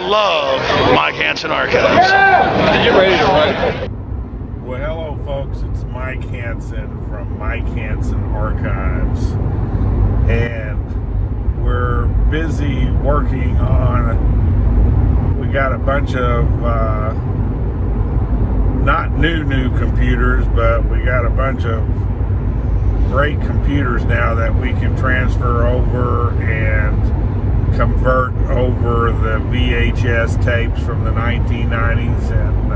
love Mike Hanson Archives. Are you ready to run? Well, hello folks, it's Mike Hanson from Mike Hanson Archives, and we're busy working on, we got a bunch of not new computers, but we got a bunch of great computers now that we can transfer over and convert over the VHS tapes from the 1990s and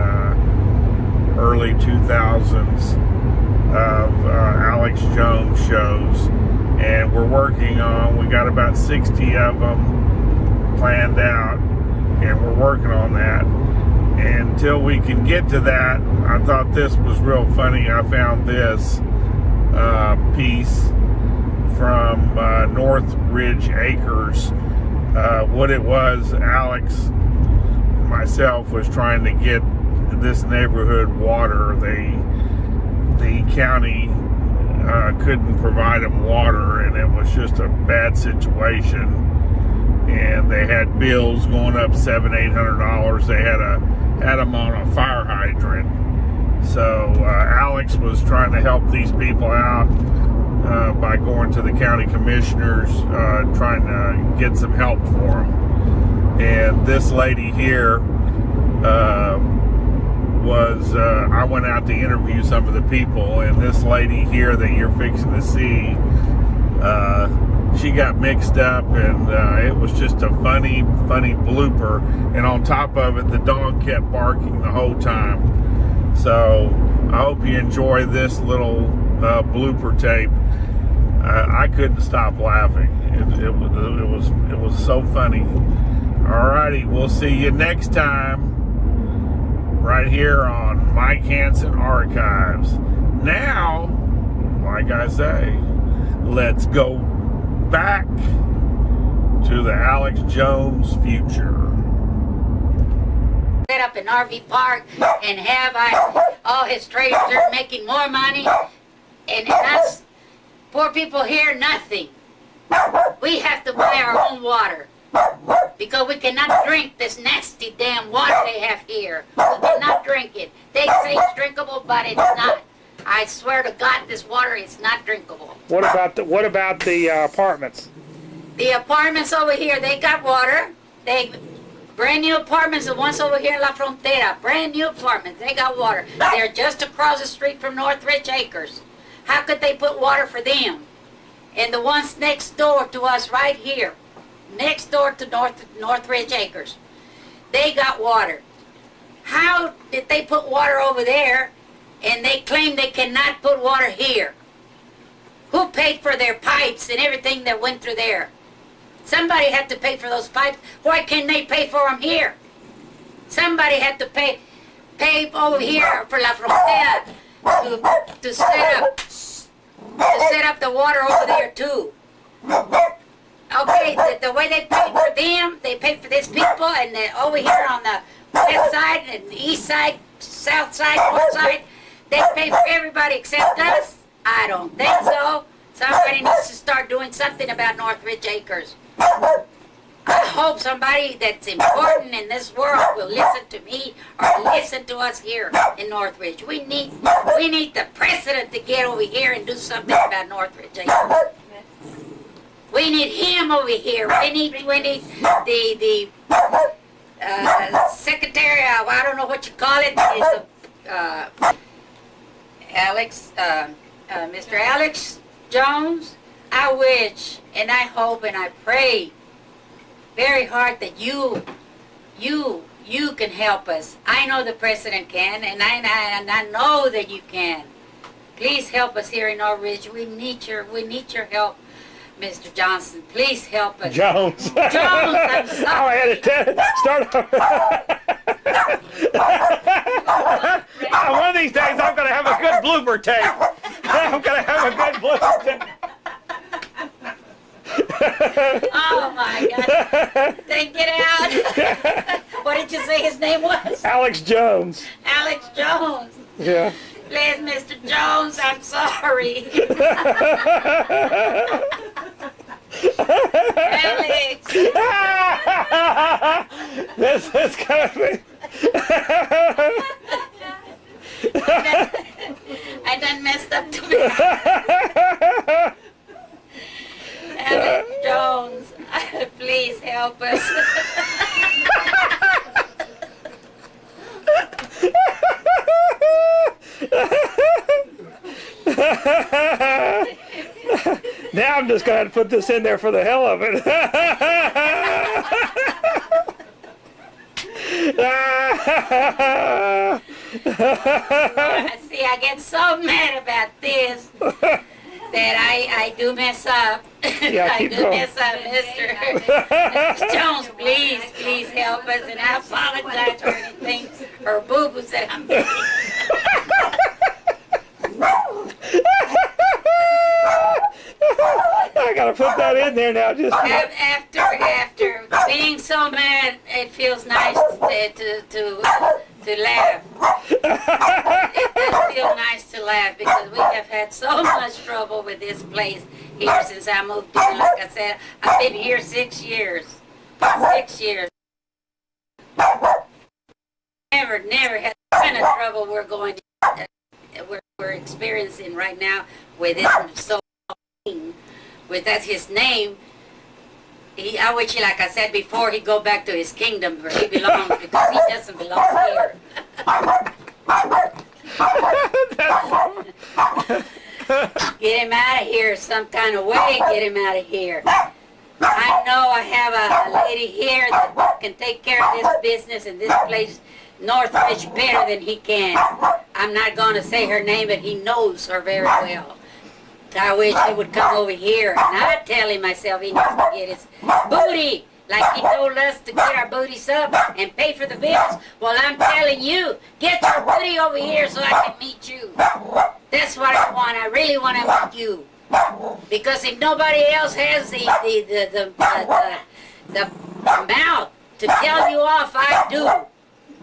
early 2000s of Alex Jones shows, and we're working on, we got about 60 of them planned out, and we're working on that. And until we can get to that, I thought this was real funny. I found this piece from Northridge Acres. What it was, Alex and myself was trying to get this neighborhood water. The county couldn't provide them water, and it was just a bad situation. And they had bills going up $700-800. They had them on a fire hydrant. So Alex was trying to help these people out by going to the county commissioners, trying to get some help for them. And this lady here I went out to interview some of the people, and this lady here that you're fixing to see, she got mixed up, and it was just a funny blooper. And on top of it, the dog kept barking the whole time. So I hope you enjoy this little blooper tape. I couldn't stop laughing. It was so funny. Alrighty, we'll see you next time right here on Mike Hanson Archives. Now, like I say, let's go back to the Alex Jones future. Set up an RV park and have all his traders there making more money, and us poor people here, nothing. We have to buy our own water because we cannot drink this nasty damn water they have here. We cannot drink it. They say it's drinkable, but it's not. I swear to God, this water is not drinkable. What about the apartments? The apartments over here, they got water. They brand new apartments. The ones over here in La Frontera, brand new apartments. They got water. They're just across the street from Northridge Acres. How could they put water for them? And the ones next door to us, right here, next door to Northridge Acres, they got water. How did they put water over there, and they claim they cannot put water here? Who paid for their pipes and everything that went through there? Somebody had to pay for those pipes. Why can't they pay for them here? Somebody had to pay over here for La Frontera to set up the water over there too. Okay, the way they paid for them, they paid for these people, and over here on the west side and the east side, south side, north side, they pay for everybody except us? I don't think so. Somebody needs to start doing something about Northridge Acres. I hope somebody that's important in this world will listen to me or listen to us here in Northridge. We need the president to get over here and do something about Northridge Acres. We need him over here. We need the secretary of, I don't know what you call it, is Mr. Alex Jones. I wish and I hope and I pray very hard that you can help us. I know the president can, and I know that you can. Please help us here in Northridge. We need your help, Mr. Johnson. Please help us. Jones. Jones, I'm sorry. Oh, I had to start over. One of these days, I'm going to have a good blooper tape. I'm going to have a good blooper tape. Oh my God! Then get out. What did you say his name was? Alex Jones. Alex Jones. Yeah. Please, Mr. Jones, I'm sorry. Alex! This is gonna be. I done messed up too bad. Alex Jones, please help us. Now I'm just going to put this in there for the hell of it. See, I get so mad about this that I do mess up. Yeah, I keep do going. mess up, Mr. Jones. Please help us, and I apologize for anything or boo-boos that I'm doing. I gotta put that in there now. Just After being so mad, it feels nice to laugh. It does feel nice to laugh because we have had so much trouble with this place here since I moved in. Like I said, I've been here 6 years. 6 years. Never had the kind of trouble we're experiencing right now with it. So with that's his name. I wish, like I said before, he'd go back to his kingdom where he belongs because he doesn't belong here. Get him out of here some kind of way. Get him out of here. I know I have a lady here that can take care of this business and this place, Northridge, better than he can. I'm not going to say her name, but he knows her very well. I wish he would come over here, and I'd tell him myself he needs to get his booty, like he told us to get our booties up and pay for the bills. Well, I'm telling you, get your booty over here so I can meet you. That's what I want. I really want to meet you. Because if nobody else has the mouth to tell you off, I do.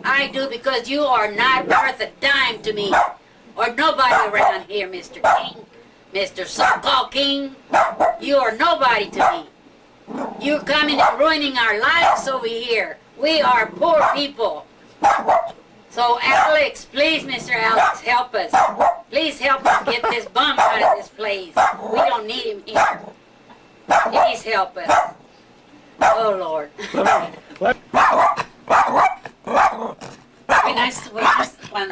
I do, because you are not worth a dime to me. Or nobody around here, Mr. King. Mr. So-called King, you are nobody to me. You're coming and ruining our lives over here. We are poor people. So Alex, please, Mr. Alex, help us. Please help us get this bum out of this place. We don't need him here. Please help us. Oh, Lord. Be nice to when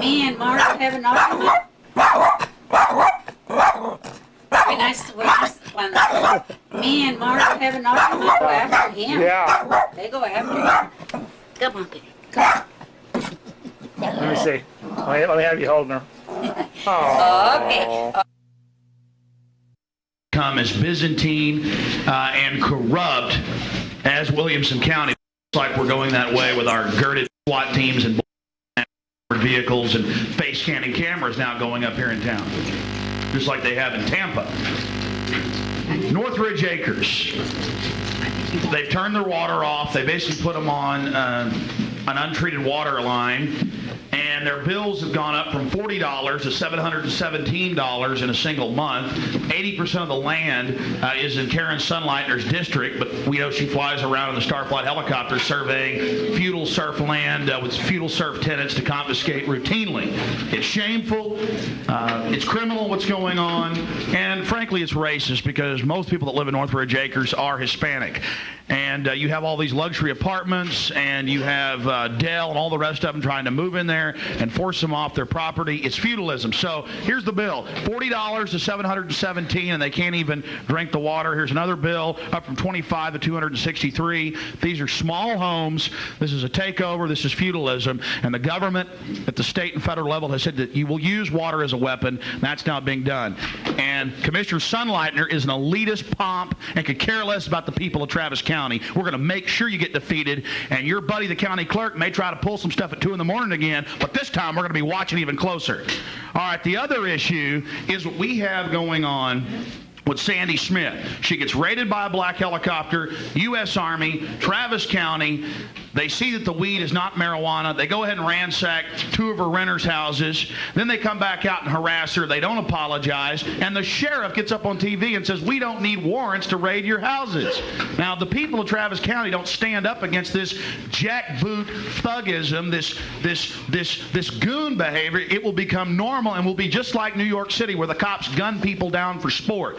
me and Mark have an argument. Be nice to when me and Mark have an argument. Go after him. yeah. They go after him. Come on, baby. Come on. Let me see. Let me have you holding her. Okay. Come as Byzantine and corrupt as Williamson County. Looks like we're going that way with our girded SWAT teams and vehicles and face scanning cameras now going up here in town, just like they have in Tampa. Northridge Acres. They've turned their water off. They basically put them on an untreated water line, and their bills have gone up from $40 to $717 in a single month. 80% of the land is in Karen Sunlightner's district, but we know she flies around in the Starflight helicopter surveying feudal surf land with feudal surf tenants to confiscate routinely. It's shameful. It's criminal what's going on, and frankly, it's racist because most people that live in Northridge Acres are Hispanic. And you have all these luxury apartments, and you have Dell and all the rest of them trying to move in there and force them off their property. It's feudalism. So here's the bill: $40 to $717, and they can't even drink the water. Here's another bill up from $25 to $263. These are small homes. This is a takeover. This is feudalism. And the government at the state and federal level has said that you will use water as a weapon. That's not being done. And Commissioner Sunlightner is an elitist pomp and could care less about the people of Travis County. We're going to make sure you get defeated, and your buddy, the county clerk, may try to pull some stuff at 2 in the morning again, but this time we're going to be watching even closer. All right, the other issue is what we have going on with Sandy Smith. She gets raided by a black helicopter, U.S. Army, Travis County. They see that the weed is not marijuana. They go ahead and ransack 2 of her renters' houses. Then they come back out and harass her. They don't apologize. And the sheriff gets up on TV and says, we don't need warrants to raid your houses. Now, the people of Travis County don't stand up against this jackboot thuggism, this goon behavior. It will become normal and will be just like New York City, where the cops gun people down for sport.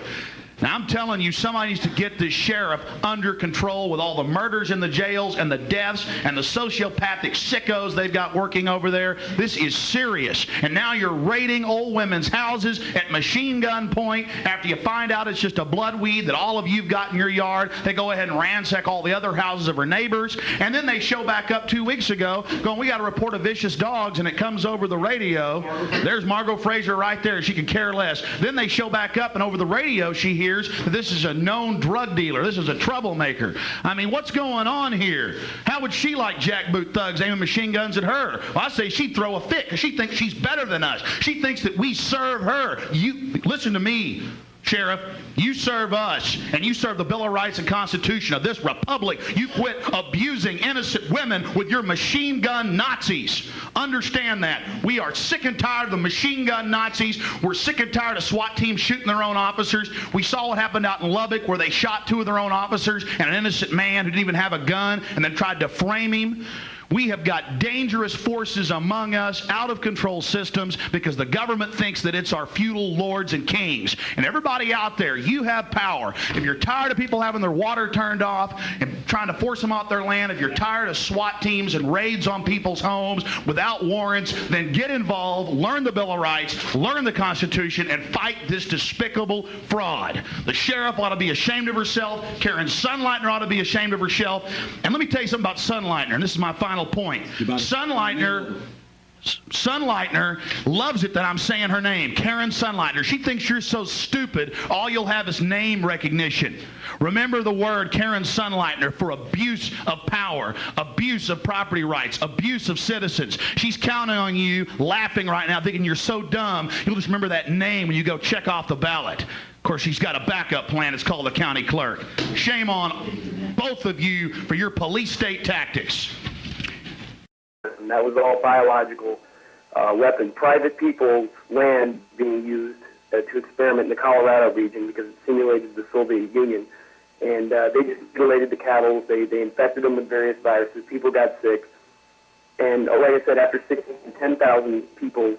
Now, I'm telling you, somebody needs to get this sheriff under control with all the murders in the jails and the deaths and the sociopathic sickos they've got working over there. This is serious. And now you're raiding old women's houses at machine gun point after you find out it's just a blood weed that all of you've got in your yard. They go ahead and ransack all the other houses of her neighbors. And then they show back up 2 weeks ago going, we got to report of vicious dogs, and it comes over the radio. There's Margot Fraser right there. She could care less. Then they show back up, and over the radio she hears that this is a known drug dealer. This is a troublemaker. I mean, what's going on here? How would she like jackboot thugs aiming machine guns at her? Well, I say she'd throw a fit because she thinks she's better than us. She thinks that we serve her. You listen to me, Sheriff, you serve us, and you serve the Bill of Rights and Constitution of this republic. You quit abusing innocent women with your machine gun Nazis. Understand that. We are sick and tired of the machine gun Nazis. We're sick and tired of SWAT teams shooting their own officers. We saw what happened out in Lubbock, where they shot 2 of their own officers and an innocent man who didn't even have a gun and then tried to frame him. We have got dangerous forces among us, out of control systems, because the government thinks that it's our feudal lords and kings. And everybody out there, you have power. If you're tired of people having their water turned off and trying to force them off their land, if you're tired of SWAT teams and raids on people's homes without warrants, then get involved, learn the Bill of Rights, learn the Constitution, and fight this despicable fraud. The sheriff ought to be ashamed of herself. Karen Sunleitner ought to be ashamed of herself. And let me tell you something about Sunleitner, and this is my final point. Sunleitner loves it that I'm saying her name, Karen Sunleitner. She thinks you're so stupid, all you'll have is name recognition. Remember the word Karen Sunleitner for abuse of power, abuse of property rights, abuse of citizens. She's counting on you, laughing right now, thinking you're so dumb, you'll just remember that name when you go check off the ballot. Of course, she's got a backup plan. It's called the county clerk. Shame on both of you for your police state tactics. And that was all biological weapons. Private people's land being used to experiment in the Colorado region because it simulated the Soviet Union. And they just mutilated the cattle. They infected them with various viruses. People got sick. And like I said, after 10,000 people,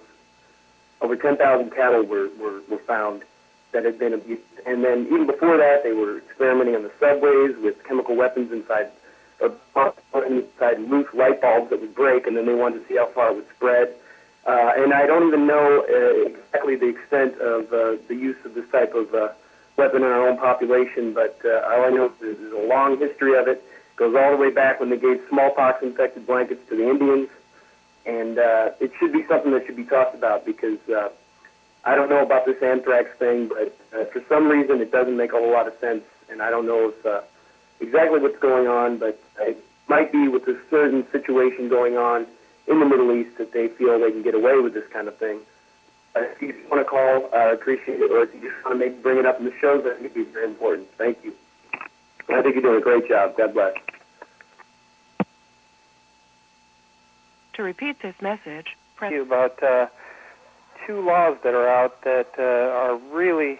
over 10,000 cattle were found that had been abused. And then even before that, they were experimenting on the subways with chemical weapons inside loose light bulbs that would break, and then they wanted to see how far it would spread. And I don't even know exactly the extent of the use of this type of weapon in our own population, but all I know is there's a long history of it. It goes all the way back when they gave smallpox-infected blankets to the Indians, and it should be something that should be talked about because I don't know about this anthrax thing, but for some reason it doesn't make a whole lot of sense, and I don't know if exactly what's going on, but it might be with a certain situation going on in the Middle East that they feel they can get away with this kind of thing. If you want to call, I appreciate it, or if you just want to maybe bring it up in the shows, I think it'd be very important. Thank you. I think you're doing a great job. God bless. To repeat this message, press... About 2 laws that are out that are really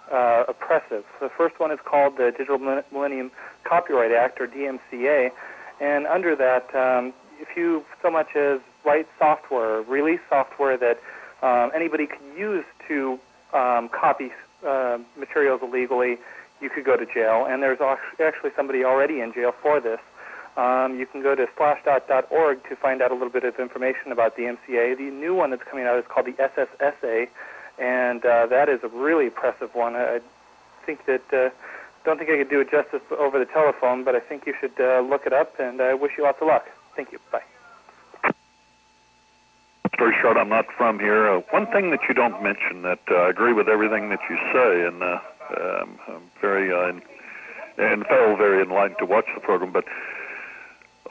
oppressive. The first one is called the Digital Millennium Copyright Act, or DMCA, and under that, if you so much as write software, release software that anybody could use to copy materials illegally, you could go to jail, and there's actually somebody already in jail for this. You can go to slashdot.org to find out a little bit of information about the DMCA. The new one that's coming out is called the SSSA, and that is a really oppressive one. I think that don't think I could do it justice over the telephone, but I think you should look it up, and I wish you lots of luck. Thank you. Bye. Story short, I'm not from here. One thing that you don't mention that I agree with everything that you say, and I'm very and felt very enlightened to watch the program, but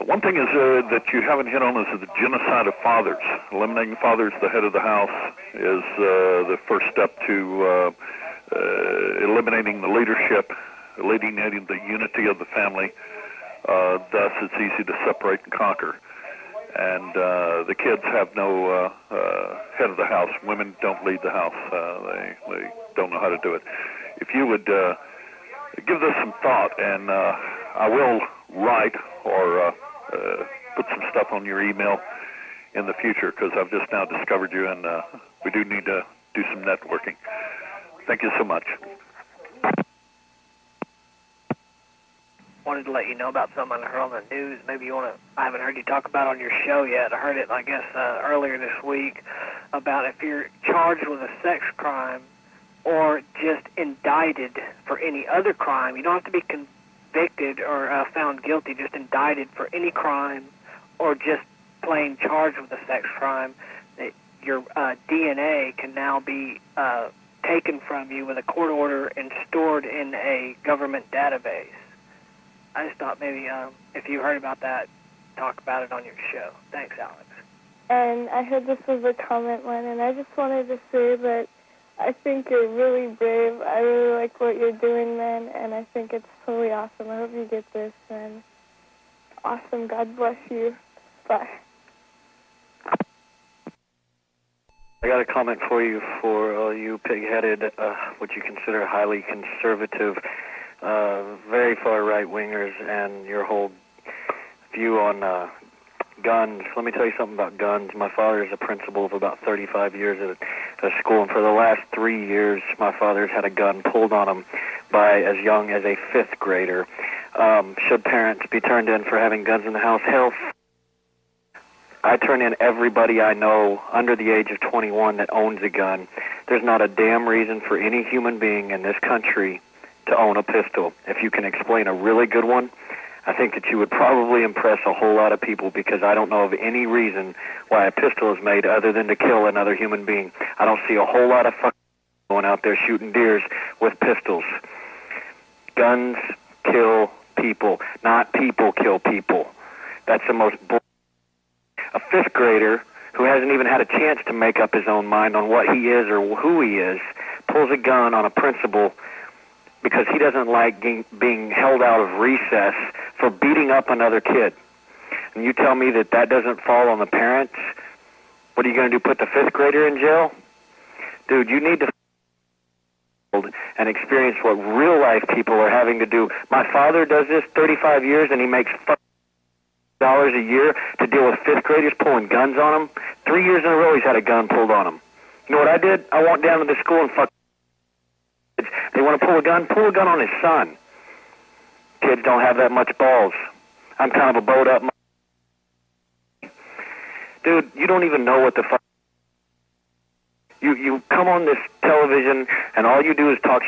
one thing is that you haven't hit on is the genocide of fathers. Eliminating fathers, the head of the house, is the first step to eliminating the leadership, eliminating the unity of the family. Thus, it's easy to separate and conquer. And the kids have no head of the house. Women don't lead the house. They don't know how to do it. If you would give this some thought, and I will write or put some stuff on your email in the future, because I've just now discovered you, and we do need to do some networking. Thank you so much. Wanted to let you know about something I heard on the news. Maybe you want to, I haven't heard you talk about on your show yet. I heard it, I guess, earlier this week, about if you're charged with a sex crime or just indicted for any other crime, you don't have to be convicted or found guilty, just indicted for any crime or just plain charged with a sex crime, that your DNA can now be taken from you with a court order and stored in a government database. I just thought maybe if you heard about that, talk about it on your show. Thanks, Alex. And I heard this was a comment one, and I just wanted to say that I think you're really brave. I really like what you're doing, man, and I think it's totally awesome. I hope you get this, and awesome. God bless you. Bye. I got a comment for you you pig-headed, what you consider highly conservative, very far right-wingers, and your whole view on guns. Let me tell you something about guns. My father is a principal of about 35 years at a school, and for the last 3 years, my father's had a gun pulled on him by as young as a 5th grader. Should parents be turned in for having guns in the house? Hell, I turn in everybody I know under the age of 21 that owns a gun. There's not a damn reason for any human being in this country to own a pistol. If you can explain a really good one, I think that you would probably impress a whole lot of people, because I don't know of any reason why a pistol is made other than to kill another human being. I don't see a whole lot of fucking going out there shooting deers with pistols. Guns kill people, not people kill people. That's the most bull. A 5th grader who hasn't even had a chance to make up his own mind on what he is or who he is pulls a gun on a principal because he doesn't like being held out of recess for beating up another kid. And you tell me that that doesn't fall on the parents? What are you going to do, put the 5th grader in jail? Dude, you need to and experience what real life people are having to do. My father does this 35 years, and he makes $5 a year to deal with 5th graders pulling guns on him. 3 years in a row he's had a gun pulled on him. You know what I did? I walked down to the school and fucked kids. They want to pull a gun on his son. Kids don't have that much balls. I'm kind of a bowed up. Dude, you don't even know what the fuck. You come on this television and all you do is talk.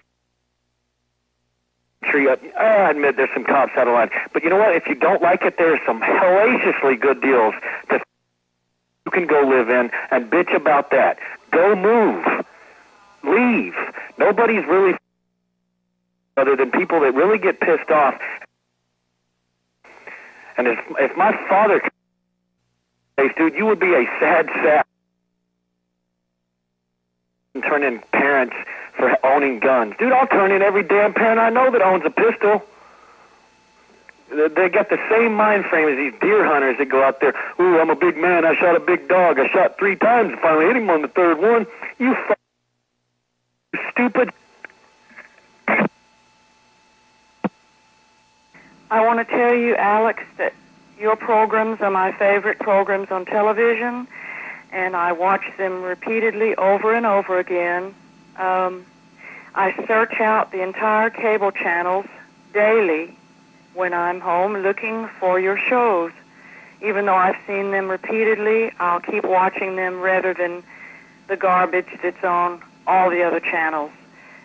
I admit there's some cops out of line, but you know what? If you don't like it, there's some hellaciously good deals that you can go live in and bitch about that. Go move. Leave. Nobody's really other than people that really get pissed off. And if my father could, dude, you would be a sad and turn in parents for owning guns. Dude, I'll turn in every damn parent I know that owns a pistol. They got the same mind frame as these deer hunters that go out there, ooh, I'm a big man, I shot a big dog, I shot 3 times and finally hit him on the 3rd one. You stupid. I want to tell you, Alex, that your programs are my favorite programs on television, and I watch them repeatedly over and over again. I search out the entire cable channels daily when I'm home looking for your shows. Even though I've seen them repeatedly, I'll keep watching them rather than the garbage that's on all the other channels,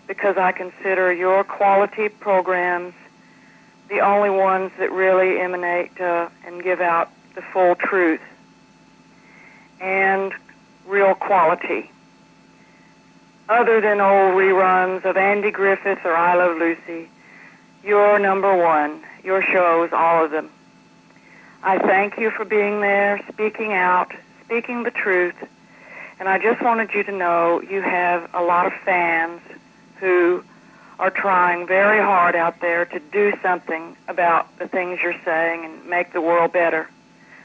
because I consider your quality programs the only ones that really emanate and give out the full truth and real quality. Other than old reruns of Andy Griffith or I Love Lucy, you're number one. Your shows, all of them. I thank you for being there, speaking out, speaking the truth, and I just wanted you to know you have a lot of fans who are trying very hard out there to do something about the things you're saying and make the world better.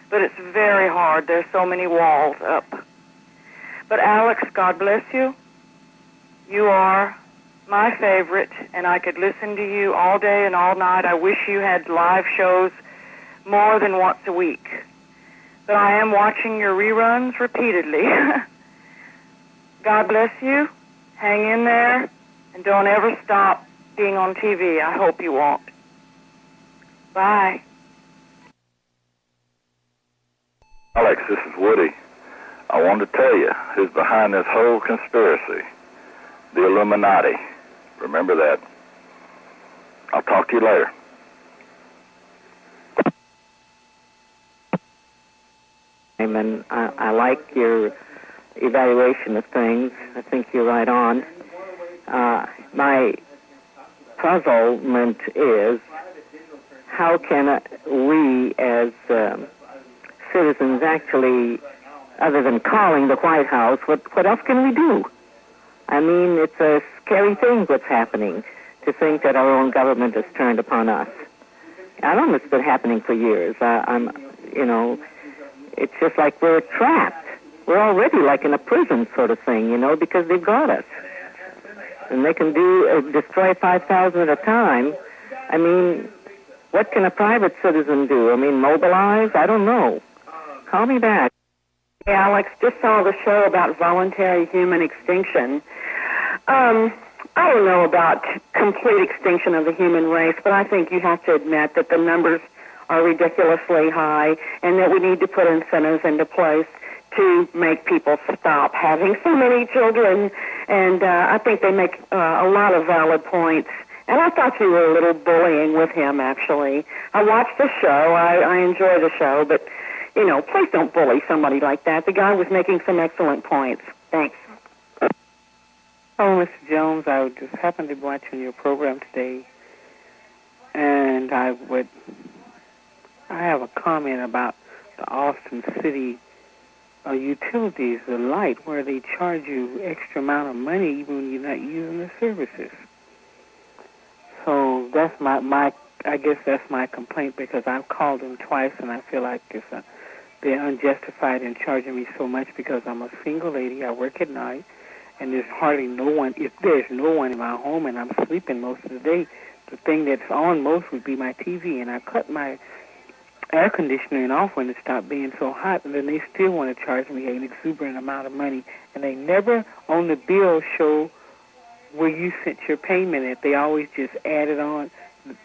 But it's very hard. There's so many walls up. But Alex, God bless you. You are my favorite, and I could listen to you all day and all night. I wish you had live shows more than once a week. But I am watching your reruns repeatedly. God bless you. Hang in there, and don't ever stop being on TV. I hope you won't. Bye. Alex, this is Woody. I wanted to tell you who's behind this whole conspiracy. The Illuminati. Remember that. I'll talk to you later. And I like your evaluation of things. I think you're right on. My puzzlement is, how can we as citizens actually, other than calling the White House, what else can we do? I mean, it's a scary thing what's happening, to think that our own government has turned upon us. I don't know, it's been happening for years. It's just like we're trapped. We're already like in a prison sort of thing, because they've got us. And they can destroy 5,000 at a time. I mean, what can a private citizen do? I mean, mobilize? I don't know. Call me back. Hey, Alex, just saw the show about voluntary human extinction. I don't know about complete extinction of the human race, but I think you have to admit that the numbers are ridiculously high and that we need to put incentives into place to make people stop having so many children. And I think they make a lot of valid points. And I thought you were a little bullying with him, actually. I watched the show. I enjoy the show, but, please don't bully somebody like that. The guy was making some excellent points. Thanks. Oh, Mr. Jones, I just happened to be watching your program today, and I have a comment about the Austin City utilities, the light, where they charge you extra amount of money even when you're not using the services. So that's I guess that's my complaint, because I've called them twice and I feel like they're unjustified in charging me so much, because I'm a single lady, I work at night, and there's hardly no one. If there's no one in my home and I'm sleeping most of the day, the thing that's on most would be my TV, and I cut my air conditioning off when it stopped being so hot, and then they still want to charge me an exuberant amount of money, and they never on the bill show where you sent your payment at. They always just add it on.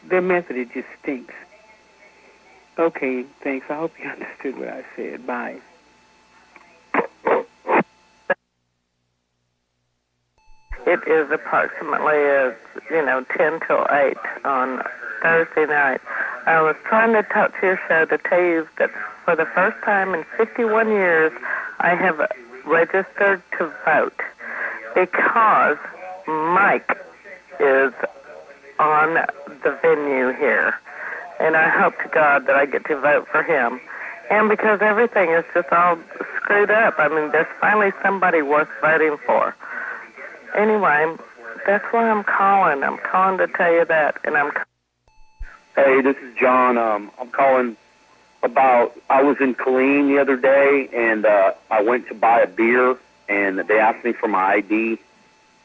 Their method, it just stinks. Okay, thanks. I hope you understood what I said. Bye. It is approximately 10 till 8 on Thursday night. I was trying to talk to your show to tell you that for the first time in 51 years, I have registered to vote because Mike is on the venue here. And I hope to God that I get to vote for him. And because everything is just all screwed up. I mean, there's finally somebody worth voting for. Anyway, that's why I'm calling. I'm calling to tell you that. And Hey, this is John. I'm calling about, I was in Killeen the other day, and I went to buy a beer, and they asked me for my ID.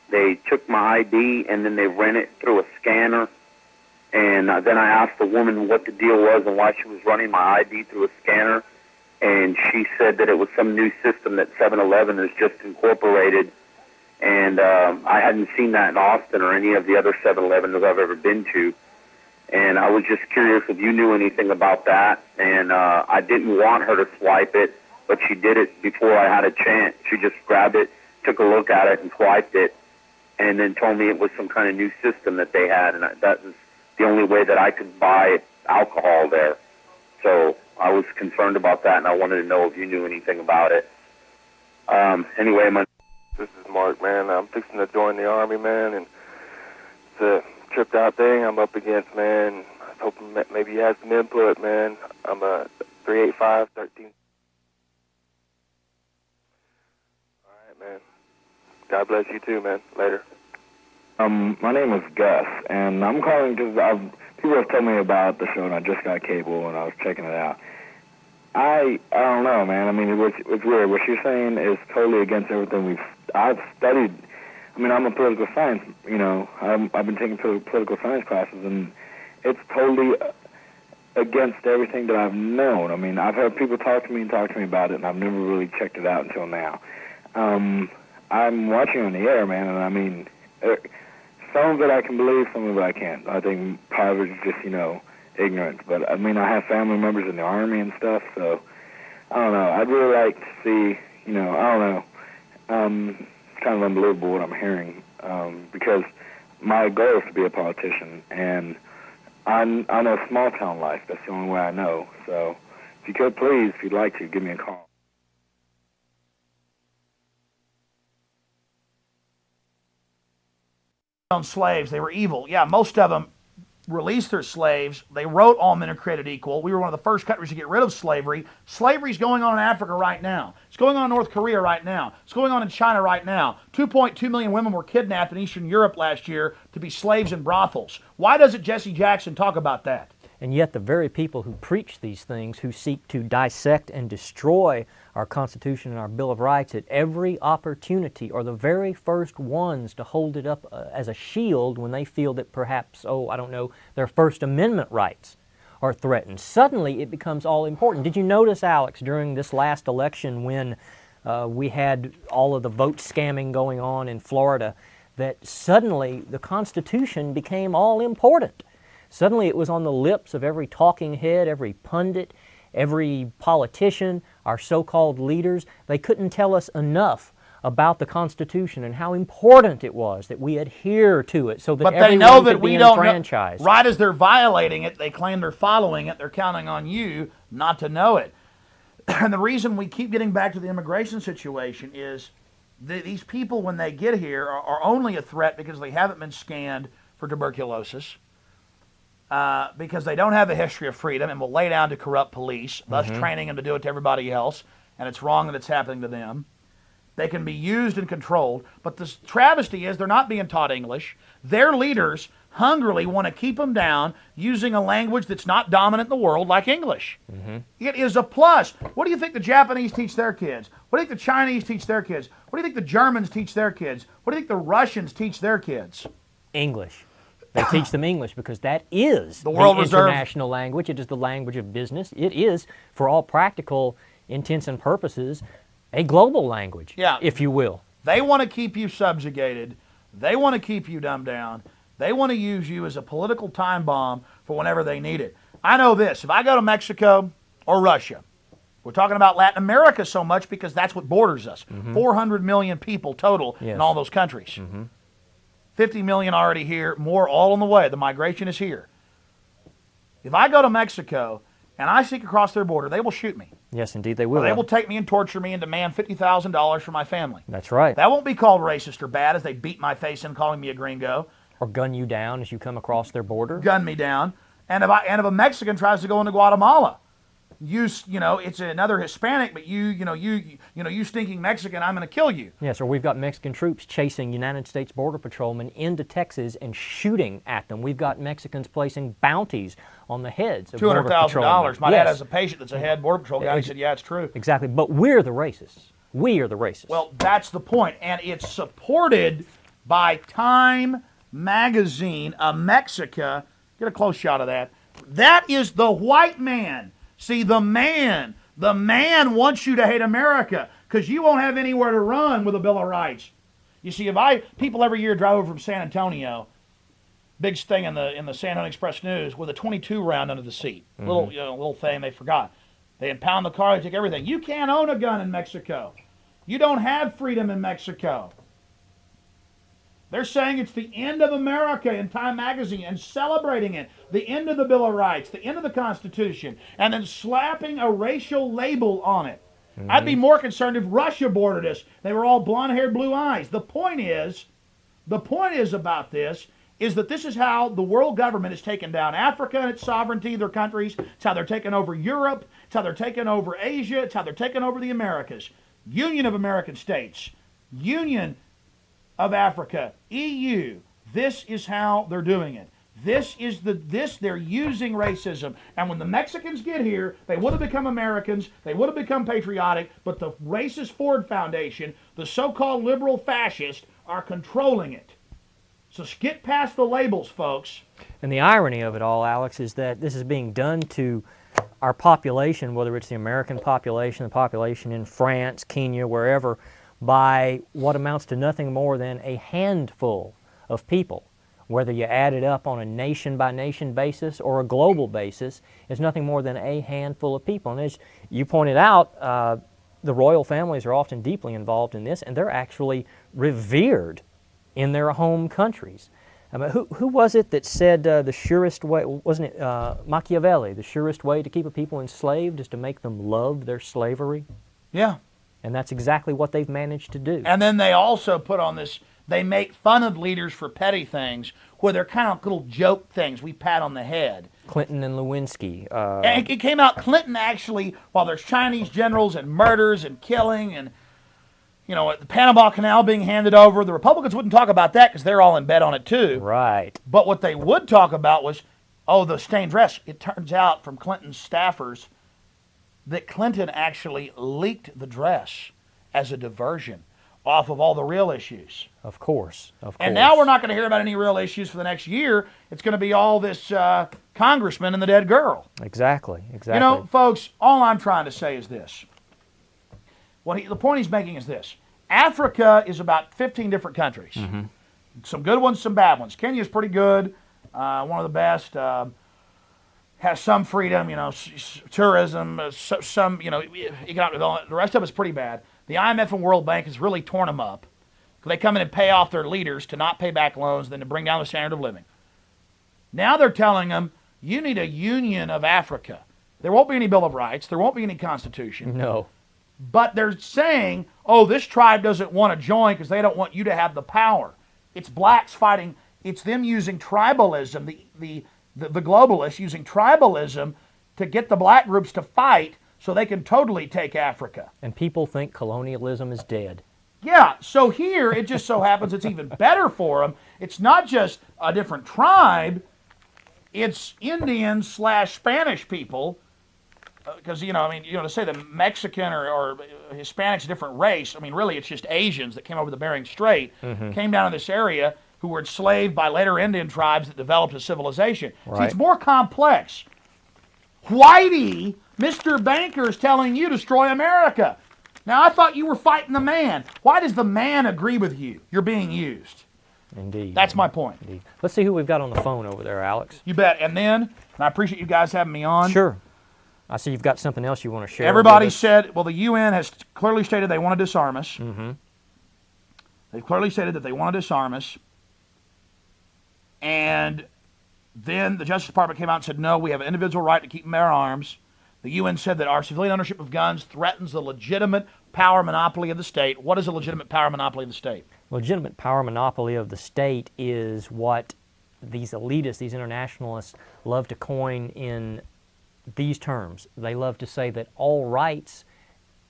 They took my ID, and then they ran it through a scanner. And then I asked the woman what the deal was and why she was running my ID through a scanner. And she said that it was some new system that 7-Eleven has just incorporated. And I hadn't seen that in Austin or any of the other 7-Elevens I've ever been to. And I was just curious if you knew anything about that. And I didn't want her to swipe it, but she did it before I had a chance. She just grabbed it, took a look at it, and swiped it, and then told me it was some kind of new system that they had. And that was the only way that I could buy alcohol there. So I was concerned about that, and I wanted to know if you knew anything about it. Anyway, this is Mark, man. I'm fixing to join the Army, man, and it's a tripped out thing I'm up against, man. I was hoping maybe you had some input, man. I'm a 385-13. All right, man. God bless you too, man. Later. My name is Gus, and I'm calling because people have told me about the show, and I just got cable, and I was checking it out. I don't know, man. I mean, it's weird. What you're saying is totally against everything I've studied. I mean, I'm a political science, you know. I've been taking political science classes, and it's totally against everything that I've known. I mean, I've heard people talk to me about it, and I've never really checked it out until now. I'm watching on the air, man, and I mean, some of it I can believe, some of it I can't. I think part of it is just, you know, ignorance. But I mean, I have family members in the Army and stuff, so I don't know. I'd really like to see, you know, I don't know. It's kind of unbelievable what I'm hearing, because my goal is to be a politician, and I know small town life. That's the only way I know. So if you could, please, if you'd like to, give me a call. On slaves, they were evil. Yeah, most of them released their slaves. They wrote all men are created equal. We were one of the first countries to get rid of slavery. Slavery's going on in Africa right now. It's going on in North Korea right now. It's going on in China right now. 2.2 million women were kidnapped in Eastern Europe last year to be slaves in brothels. Why doesn't Jesse Jackson talk about that? And yet the very people who preach these things, who seek to dissect and destroy our Constitution and our Bill of Rights at every opportunity, are the very first ones to hold it up as a shield when they feel that perhaps, their First Amendment rights are threatened. Suddenly it becomes all important. Did you notice, Alex, during this last election when we had all of the vote scamming going on in Florida, that suddenly the Constitution became all important? Suddenly it was on the lips of every talking head, every pundit, every politician, our so-called leaders. They couldn't tell us enough about the Constitution and how important it was that we adhere to it so that everyone they know that could be we don't enfranchised. Right as they're violating it, they claim they're following it. They're counting on you not to know it. And the reason we keep getting back to the immigration situation is these people, when they get here, are only a threat because they haven't been scanned for tuberculosis. Because they don't have a history of freedom and will lay down to corrupt police, thus training them to do it to everybody else, and it's wrong that it's happening to them. They can be used and controlled, but the travesty is they're not being taught English. Their leaders hungrily want to keep them down using a language that's not dominant in the world like English. It is a plus. What do you think the Japanese teach their kids? What do you think the Chinese teach their kids? What do you think the Germans teach their kids? What do you think the Russians teach their kids? English. They teach them English because that is the world international language. It is the language of business. It is, for all practical intents and purposes, a global language, if you will. They want to keep you subjugated. They want to keep you dumbed down. They want to use you as a political time bomb for whenever they need it. I know this. If I go to Mexico or Russia, we're talking about Latin America so much because that's what borders us. 400 million people total in all those countries. 50 million already here, more all on the way. The migration is here. If I go to Mexico and I seek across their border, they will shoot me. Yes, indeed they will. Or they will take me and torture me and demand $50,000 for my family. That's right. That won't be called racist or bad as they beat my face in calling me a gringo. Or gun you down as you come across their border. Gun me down. And if a Mexican tries to go into Guatemala, it's another Hispanic, but you stinking Mexican, I'm going to kill you. Yes, or we've got Mexican troops chasing United States Border Patrolmen into Texas and shooting at them. We've got Mexicans placing bounties on the heads of Border Patrolmen. $200,000. My dad has a patient that's a head Border Patrol guy. He said, yeah, it's true. Exactly, but we're the racists. We are the racists. Well, that's the point, and it's supported by Time Magazine of Mexico. Get a close shot of that. That is the white man. See, the man wants you to hate America because you won't have anywhere to run with a Bill of Rights. You see, people every year drive over from San Antonio, big thing in the San Antonio Express News, with a .22 round under the seat. Little thing they forgot. They impound the car, they take everything. You can't own a gun in Mexico. You don't have freedom in Mexico. They're saying it's the end of America in Time Magazine and celebrating it. The end of the Bill of Rights, the end of the Constitution, and then slapping a racial label on it. I'd be more concerned if Russia boarded us. They were all blonde-haired, blue eyes. The point is about this is that this is how the world government has taken down Africa and its sovereignty, their countries. It's how they're taking over Europe. It's how they're taking over Asia. It's how they're taking over the Americas. Union of American States. Union of Africa, EU, This is how they're doing it. They're using racism. And when the Mexicans get here, they would have become Americans, they would have become patriotic, but the racist Ford Foundation, the so-called liberal fascists, are controlling it. So get past the labels, folks. And the irony of it all, Alex, is that this is being done to our population, whether it's the American population, the population in France, Kenya, wherever, by what amounts to nothing more than a handful of people. Whether you add it up on a nation-by-nation basis or a global basis, it's nothing more than a handful of people. And as you pointed out, the royal families are often deeply involved in this, and they're actually revered in their home countries. I mean, who was it that said the surest way, wasn't it Machiavelli, the surest way to keep a people enslaved is to make them love their slavery? Yeah. And that's exactly what they've managed to do. And then they also put on this, they make fun of leaders for petty things, where they're kind of little joke things we pat on the head. Clinton and Lewinsky. And it came out, Clinton actually, while there's Chinese generals and murders and killing and, you know, the Panama Canal being handed over, the Republicans wouldn't talk about that because they're all in bed on it too. Right. But what they would talk about was, oh, the stained dress. It turns out from Clinton's staffers that Clinton actually leaked the dress as a diversion off of all the real issues. Of course. And now we're not going to hear about any real issues for the next year. It's going to be all this congressman and the dead girl. Exactly. You know, folks, all I'm trying to say is this. The point he's making is this. Africa is about 15 different countries. Mm-hmm. Some good ones, some bad ones. Kenya's pretty good, one of the best. Has some freedom, you know, tourism, some, you know, economic development. The rest of it's pretty bad. The IMF and World Bank has really torn them up. They come in and pay off their leaders to not pay back loans, then to bring down the standard of living. Now they're telling them, you need a union of Africa. There won't be any Bill of Rights. There won't be any Constitution. No. But they're saying, oh, this tribe doesn't want to join because they don't want you to have the power. It's blacks fighting. It's them using tribalism, the globalists using tribalism to get the black groups to fight so they can totally take Africa. And people think colonialism is dead. Yeah, so here it just so happens it's even better for them. It's not just a different tribe. It's Indian/Spanish people. Because, you know, I mean, you know, to say the Mexican or Hispanic's a different race, I mean, really it's just Asians that came over the Bering Strait, came down to this area who were enslaved by later Indian tribes that developed a civilization. Right. See, it's more complex. Whitey, Mr. Banker, is telling you to destroy America. Now, I thought you were fighting the man. Why does the man agree with you? You're being used. Indeed. That's my point. Indeed. Let's see who we've got on the phone over there, Alex. You bet. And I appreciate you guys having me on. Sure. I see you've got something else you want to share. Everybody said, well, the UN has clearly stated they want to disarm us. Mm-hmm. They've clearly stated that they want to disarm us. And then the Justice Department came out and said, no, we have an individual right to keep and bear arms. The UN said that our civilian ownership of guns threatens the legitimate power monopoly of the state. What is a legitimate power monopoly of the state? Legitimate power monopoly of the state is what these elitists, these internationalists, love to coin in these terms. They love to say that all rights,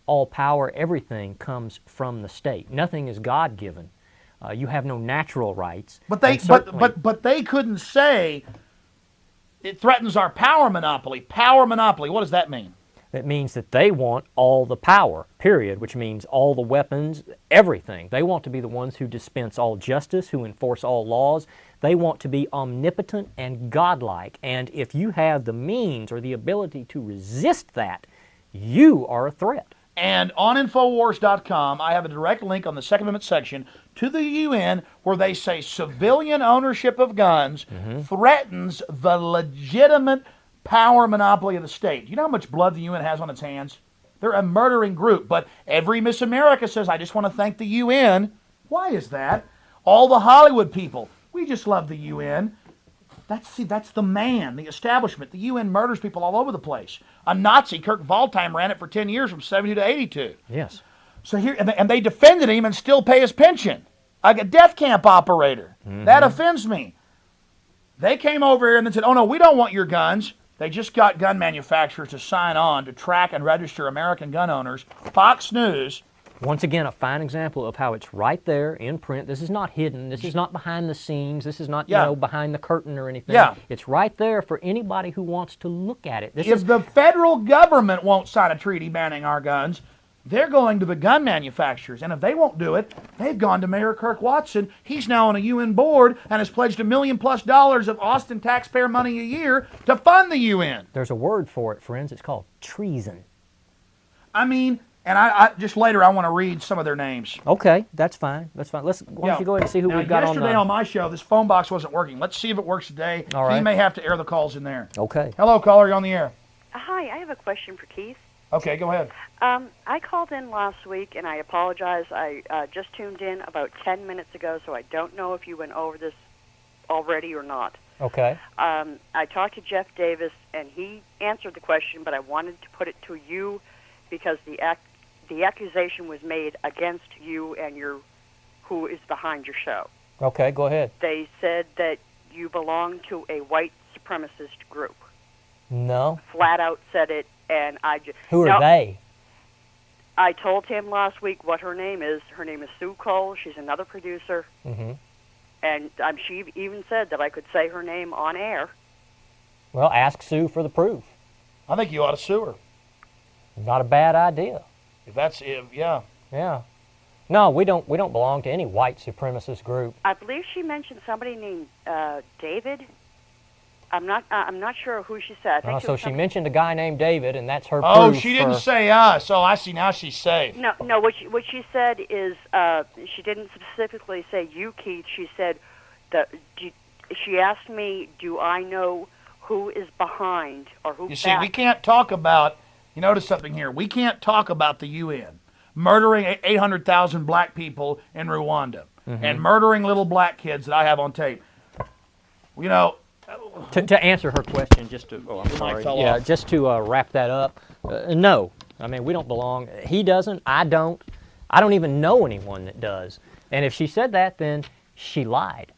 all power, everything comes from the state. Nothing is God-given. You have no natural rights. But they couldn't say it threatens our power monopoly. Power monopoly, what does that mean? It means that they want all the power, period, which means all the weapons, everything. They want to be the ones who dispense all justice, who enforce all laws. They want to be omnipotent and godlike. And if you have the means or the ability to resist that, you are a threat. And on Infowars.com, I have a direct link on the Second Amendment section to the UN where they say civilian ownership of guns threatens the legitimate power monopoly of the state. Do you know how much blood the UN has on its hands? They're a murdering group. But every Miss America says, I just want to thank the UN. Why is that? All the Hollywood people, we just love the UN. That's the man, the establishment. The UN murders people all over the place. A Nazi, Kurt Waldheim, ran it for 10 years from 72 to 82. Yes. So here, and they defended him and still pay his pension. Like a death camp operator. That offends me. They came over here and then said, oh no, we don't want your guns. They just got gun manufacturers to sign on to track and register American gun owners. Fox News, Once again, a fine example of how it's right there in print. This is not hidden. This is not behind the scenes. This is not, behind the curtain or anything. Yeah. It's right there for anybody who wants to look at it. If the federal government won't sign a treaty banning our guns, they're going to the gun manufacturers. And if they won't do it, they've gone to Mayor Kirk Watson. He's now on a UN board and has pledged $1 million+ of Austin taxpayer money a year to fund the UN. There's a word for it, friends. It's called treason. I mean, and I just later I want to read some of their names. Okay, that's fine. That's fine. Why don't you go ahead and see who we've got on yesterday on my show, this phone box wasn't working. Let's see if it works today. All right. He may have to air the calls in there. Okay. Hello, caller. You're on the air. Hi, I have a question for Keith. Okay, go ahead. I called in last week, and I apologize. I just tuned in about 10 minutes ago, so I don't know if you went over this already or not. Okay. I talked to Jeff Davis, and he answered the question, but I wanted to put it to you because the accusation was made against you and who is behind your show. Okay, go ahead. They said that you belong to a white supremacist group. No. Flat out said it, and I just... Who are they? I told him last week what her name is. Her name is Sue Cole. She's another producer. Mm-hmm. And she even said that I could say her name on air. Well, ask Sue for the proof. I think you ought to sue her. Not a bad idea. Yeah. Yeah. No, we don't belong to any white supremacist group. I believe she mentioned somebody named David. I'm not sure who she said. I think So she mentioned a guy named David, and that's her Oh, proof. she didn't say us. Oh, I see. Now she's safe. No. What she said is she didn't specifically say you, Keith. She said she asked me, do I know who is behind or who? You see, we can't talk about. You notice something here. We can't talk about the UN murdering 800,000 black people in Rwanda and murdering little black kids that I have on tape. You know. To answer her question, just to just to wrap that up, no. I mean, we don't belong. He doesn't. I don't. I don't even know anyone that does. And if she said that, then she lied.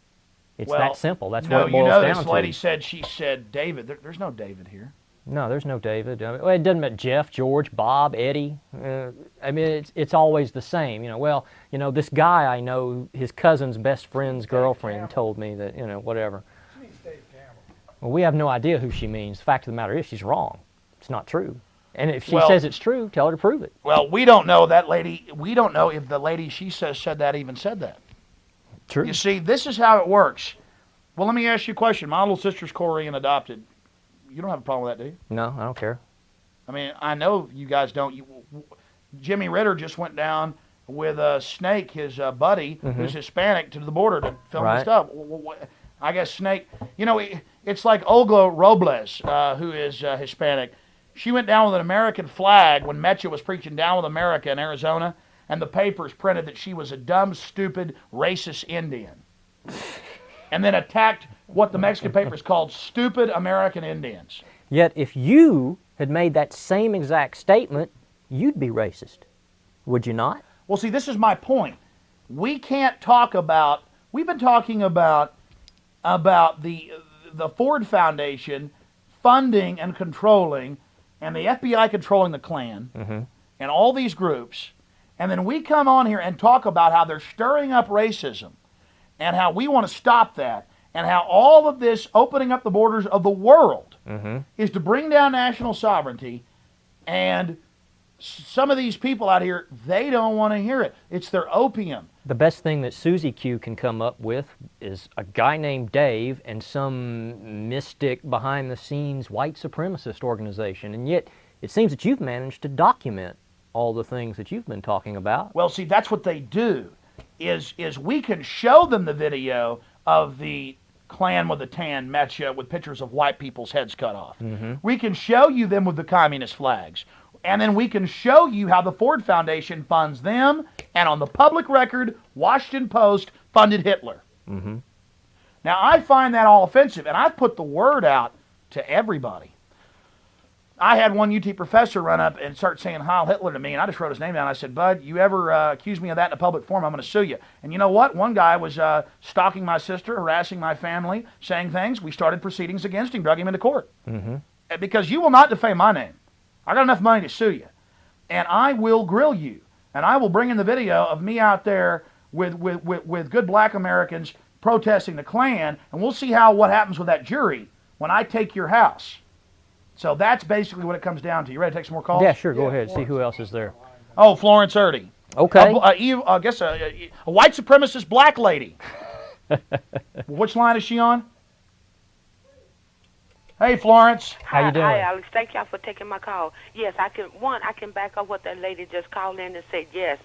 It's that simple. That's what it boils down to. This lady said she said David. There's no David here. No, there's no David. Well, it doesn't matter. Jeff, George, Bob, Eddie. I mean, it's always the same. This guy I know, his cousin's best friend's girlfriend told me that, whatever. Well, we have no idea who she means. The fact of the matter is she's wrong. It's not true. And if she says it's true, tell her to prove it. Well, we don't know that lady. We don't know if the lady she said that even said that. True. You see, this is how it works. Well, let me ask you a question. My little sister's Korean adopted. You don't have a problem with that, do you? No, I don't care. I mean, I know you guys don't. Jimmy Ritter just went down with Snake, his buddy, who's Hispanic, to the border to film his stuff. I guess Snake, it's like Olga Robles, who is Hispanic. She went down with an American flag when Mecha was preaching Down with America in Arizona, and the papers printed that she was a dumb, stupid, racist Indian. And then attacked what the Mexican papers called stupid American Indians. Yet if you had made that same exact statement, you'd be racist. Would you not? Well, see, this is my point. We can't talk about, we've been talking about the Ford Foundation funding and controlling, and the FBI controlling the Klan, and all these groups, and then we come on here and talk about how they're stirring up racism, and how we want to stop that, and how all of this opening up the borders of the world is to bring down national sovereignty, and some of these people out here, they don't want to hear it. It's their opium. The best thing that Susie Q can come up with is a guy named Dave and some mystic behind-the-scenes white supremacist organization. And yet, it seems that you've managed to document all the things that you've been talking about. Well, see, that's what they do, is we can show them the video of the Klan with the tan Mecha with pictures of white people's heads cut off. We can show you them with the communist flags. And then we can show you how the Ford Foundation funds them, and on the public record, Washington Post funded Hitler. Now, I find that all offensive, and I've put the word out to everybody. I had one UT professor run up and start saying Heil Hitler to me, and I just wrote his name down. I said, Bud, you ever accuse me of that in a public forum, I'm going to sue you. And you know what? One guy was stalking my sister, harassing my family, saying things. We started proceedings against him, drug him into court. Because you will not defame my name. I got enough money to sue you. And I will grill you. and I will bring in the video of me out there with good black Americans protesting the Klan, and we'll see what happens with that jury when I take your house. So that's basically what it comes down to. You ready to take some more calls? Yeah, sure. Go ahead. See who else is there. Oh, Florence Erdy. Okay. I guess a white supremacist black lady. Which line is she on? Hey, Florence. How you doing? Hi, Alex. Thank y'all for taking my call. Yes, I can back up what that lady just called in and said. Yes,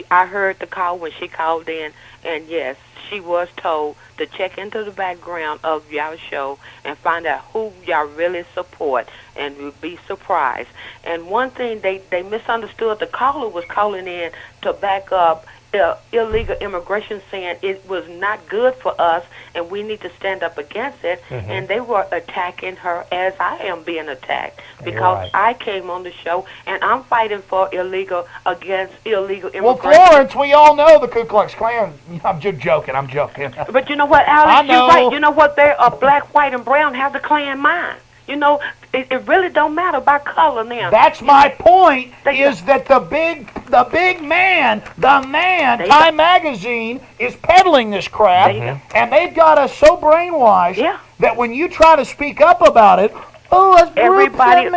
I heard the call when she called in, and yes, she was told to check into the background of y'all show and find out who y'all really support, and you'd be surprised. And one thing they misunderstood, the caller was calling in to back up illegal immigration, saying it was not good for us and we need to stand up against it. And they were attacking her as I am being attacked because I came on the show and I'm fighting for against illegal immigration. Well, Florence, we all know the Ku Klux Klan. I'm just joking. I'm joking. But you know what, Alex? You're right. You know what? They're black, white, and brown have the Klan mind. You know, it really don't matter about color now. That's my point, is that the big man, Time Magazine, is peddling this crap, and they've got us so brainwashed that when you try to speak up about it, everybody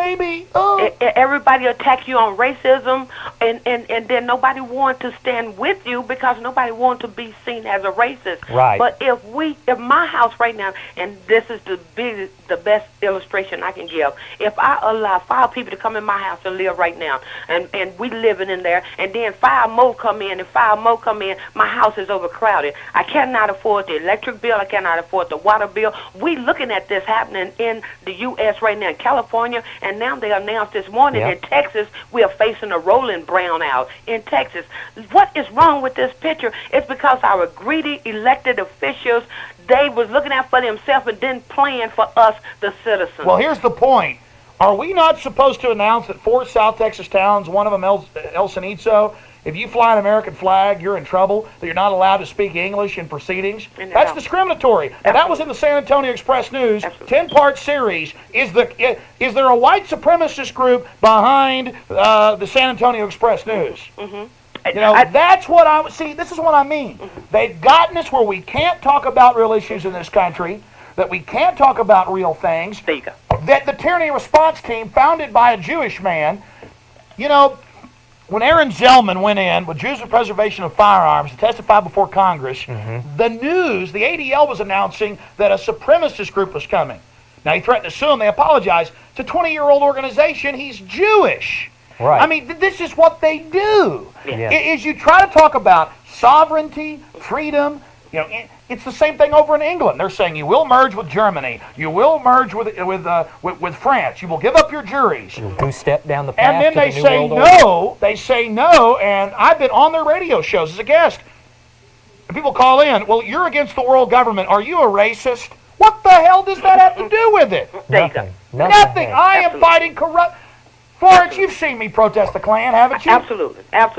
attack you on racism, and then nobody want to stand with you because nobody want to be seen as a racist. Right. But if my house right now, and this is the best illustration I can give, if I allow 5 people to come in my house and live right now, and we living in there, and then 5 more come in, and 5 more come in, my house is overcrowded. I cannot afford the electric bill. I cannot afford the water bill. We looking at this happening in the U.S. right now, in California, and now they announced this morning in Texas we are facing a rolling brownout in Texas. What is wrong with this picture? It's because our greedy elected officials, they was looking out for themselves and didn't plan for us, the citizens. Well, here's the point. Are we not supposed to announce that 4 South Texas towns, one of them El Cenizo, if you fly an American flag, you're in trouble, that you're not allowed to speak English in proceedings? That's discriminatory. And that was in the San Antonio Express News, 10-part series. Is there a white supremacist group behind the San Antonio Express News? You know, that's what this is what I mean. They've gotten us where we can't talk about real issues in this country, that we can't talk about real things. There you go. That the Tyranny Response Team, founded by a Jewish man, you know, when Aaron Zellman went in with Jews for Preservation of Firearms to testify before Congress, the news, the ADL was announcing that a supremacist group was coming. Now, he threatened to sue him. They apologized. It's a 20-year-old organization. He's Jewish. Right. I mean, this is what they do. Yeah. Is you try to talk about sovereignty, freedom. You know, it's the same thing over in England. They're saying you will merge with Germany, you will merge with France, you will give up your juries. You'll step down the path. And then they say no. They say no, and I've been on their radio shows as a guest. And people call in. Well, you're against the world government. Are you a racist? What the hell does that have to do with it? Nothing. I am fighting corrupt. Florence, you've seen me protest the Klan, haven't you? Absolutely. And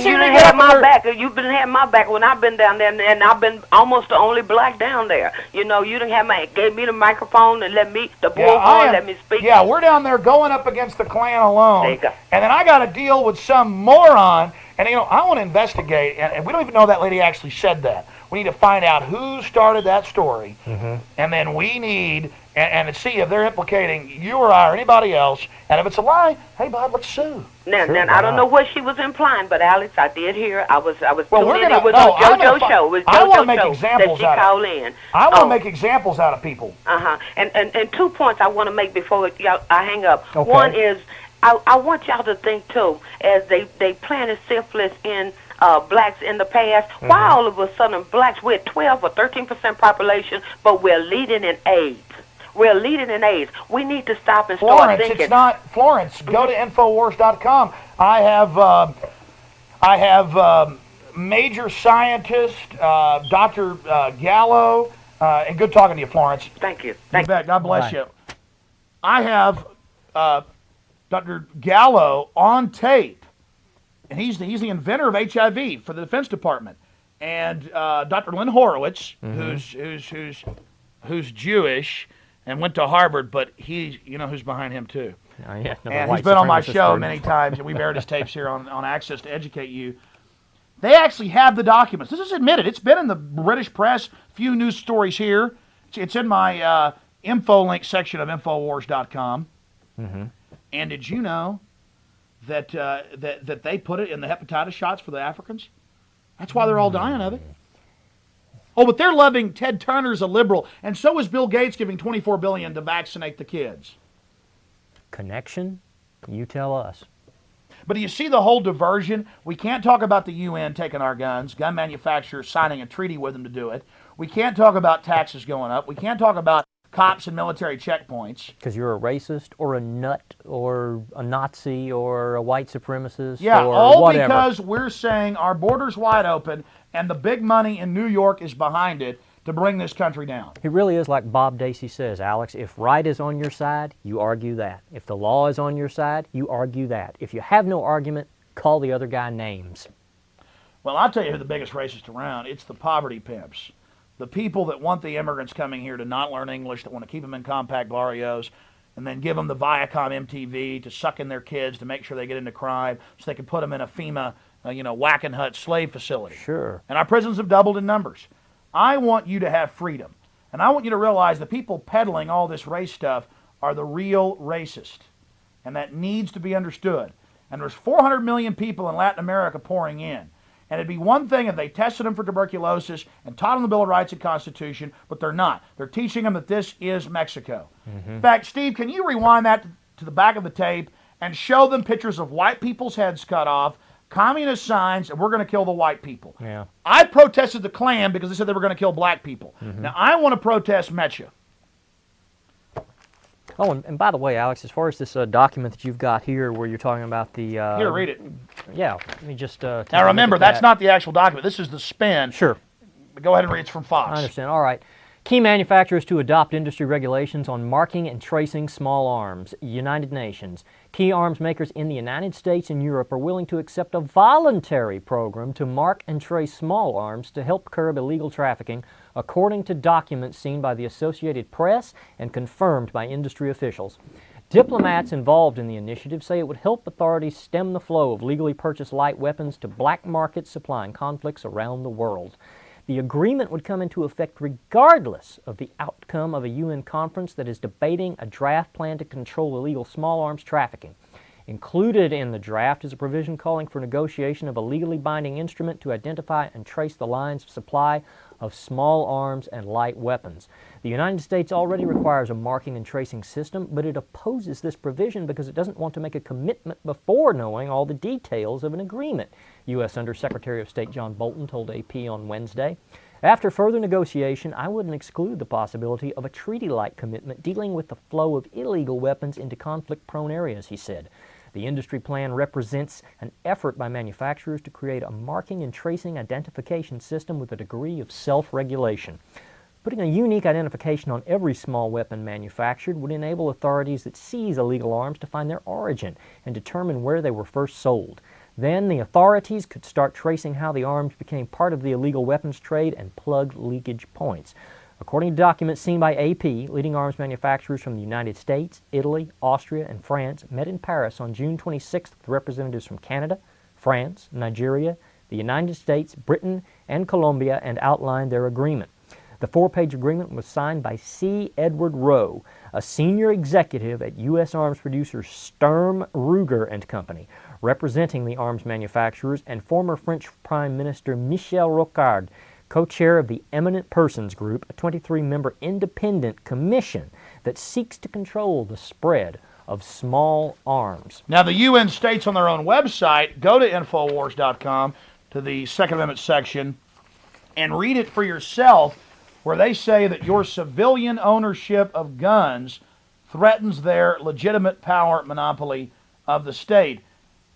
you didn't have my back. You've been having my back when I've been down there, and I've been almost the only black down there. You know, you didn't have gave me the microphone and let me speak. Yeah, we're down there going up against the Klan alone. There you go. And then I got to deal with some moron. And, you know, I want to investigate, and we don't even know that lady actually said that. We need to find out who started that story, and then we need, and see if they're implicating you or I or anybody else, and if it's a lie, hey, Bob, let's sue. Now, I don't know what she was implying, but Alex, I did hear. I was tuning in. It was on JoJo's show. It was I want to make show examples that she out called of. in. I want to make examples out of people. And 2 points I want to make before I hang up. Okay. One is I want y'all to think too, as they planted syphilis in blacks in the past. Why all of a sudden blacks, we're 12 or 13% population, but we're leading in AIDS. We're leading in AIDS. We need to stop and start thinking. It's not Florence. Go to Infowars.com. I have major scientist Dr. Gallo, and good talking to you, Florence. Thank you. You bet. God bless you. I have Dr. Gallo on tape, and he's the inventor of HIV for the Defense Department, and Dr. Lynn Horowitz, who's Jewish and went to Harvard, but you know who's behind him too. Yeah, and he's been on my show many times, and we've aired his tapes here on Access to educate you. They actually have the documents. This is admitted. It's been in the British press, few news stories here. It's in my info link section of Infowars.com. Mm-hmm. And did you know that that they put it in the hepatitis shots for the Africans? That's why they're all dying of it. Oh, but they're loving Ted Turner's a liberal, and so is Bill Gates giving $24 billion to vaccinate the kids. Connection? You tell us. But do you see the whole diversion? We can't talk about the UN taking our guns, gun manufacturers signing a treaty with them to do it. We can't talk about taxes going up. We can't talk about cops and military checkpoints. Because you're a racist or a nut or a Nazi or a white supremacist Yeah, or all whatever. because we're saying our border's wide open and the big money in New York is behind it to bring this country down. It really is like Bob Dacey says, Alex. If right is on your side, you argue that. If the law is on your side, you argue that. If you have no argument, call the other guy names. Well, I'll tell you who the biggest racist around. It's the poverty pimps. The people that want the immigrants coming here to not learn English, that want to keep them in compact barrios, and then give them the Viacom MTV to suck in their kids to make sure they get into crime so they can put them in a FEMA, whacking hut slave facility. Sure. And our prisons have doubled in numbers. I want you to have freedom. And I want you to realize the people peddling all this race stuff are the real racist. And that needs to be understood. And there's 400 million people in Latin America pouring in. And it'd be one thing if they tested them for tuberculosis and taught them the Bill of Rights and Constitution, but they're not. They're teaching them that this is Mexico. Mm-hmm. In fact, Steve, can you rewind that to the back of the tape and show them pictures of white people's heads cut off, communist signs, and we're going to kill the white people. Yeah. I protested the Klan because they said they were going to kill black people. Mm-hmm. Now, I want to protest Mecha. Oh, and by the way, Alex, as far as this document that you've got here where you're talking about the... Here, read it. Yeah, let me just... Now, remember, that's not the actual document. This is the spin. Sure. But go ahead and read it. It's from Fox. I understand. All right. Key manufacturers to adopt industry regulations on marking and tracing small arms. United Nations. Key arms makers in the United States and Europe are willing to accept a voluntary program to mark and trace small arms to help curb illegal trafficking, according to documents seen by the Associated Press and confirmed by industry officials. Diplomats involved in the initiative say it would help authorities stem the flow of legally purchased light weapons to black markets supplying conflicts around the world. The agreement would come into effect regardless of the outcome of a UN conference that is debating a draft plan to control illegal small arms trafficking. Included in the draft is a provision calling for negotiation of a legally binding instrument to identify and trace the lines of supply of small arms and light weapons. The United States already requires a marking and tracing system, but it opposes this provision because it doesn't want to make a commitment before knowing all the details of an agreement, U.S. Undersecretary of State John Bolton told AP on Wednesday. After further negotiation, I wouldn't exclude the possibility of a treaty-like commitment dealing with the flow of illegal weapons into conflict-prone areas, he said. The industry plan represents an effort by manufacturers to create a marking and tracing identification system with a degree of self-regulation. Putting a unique identification on every small weapon manufactured would enable authorities that seize illegal arms to find their origin and determine where they were first sold. Then the authorities could start tracing how the arms became part of the illegal weapons trade and plug leakage points. According to documents seen by AP, leading arms manufacturers from the United States, Italy, Austria, and France met in Paris on June 26th with representatives from Canada, France, Nigeria, the United States, Britain, and Colombia and outlined their agreement. The 4-page agreement was signed by C. Edward Rowe, a senior executive at U.S. arms producer Sturm, Ruger and Company, representing the arms manufacturers, and former French Prime Minister Michel Rocard, co-chair of the Eminent Persons Group, a 23-member independent commission that seeks to control the spread of small arms. Now, the UN states on their own website, go to Infowars.com to the Second Amendment section and read it for yourself, where they say that your civilian ownership of guns threatens their legitimate power monopoly of the state.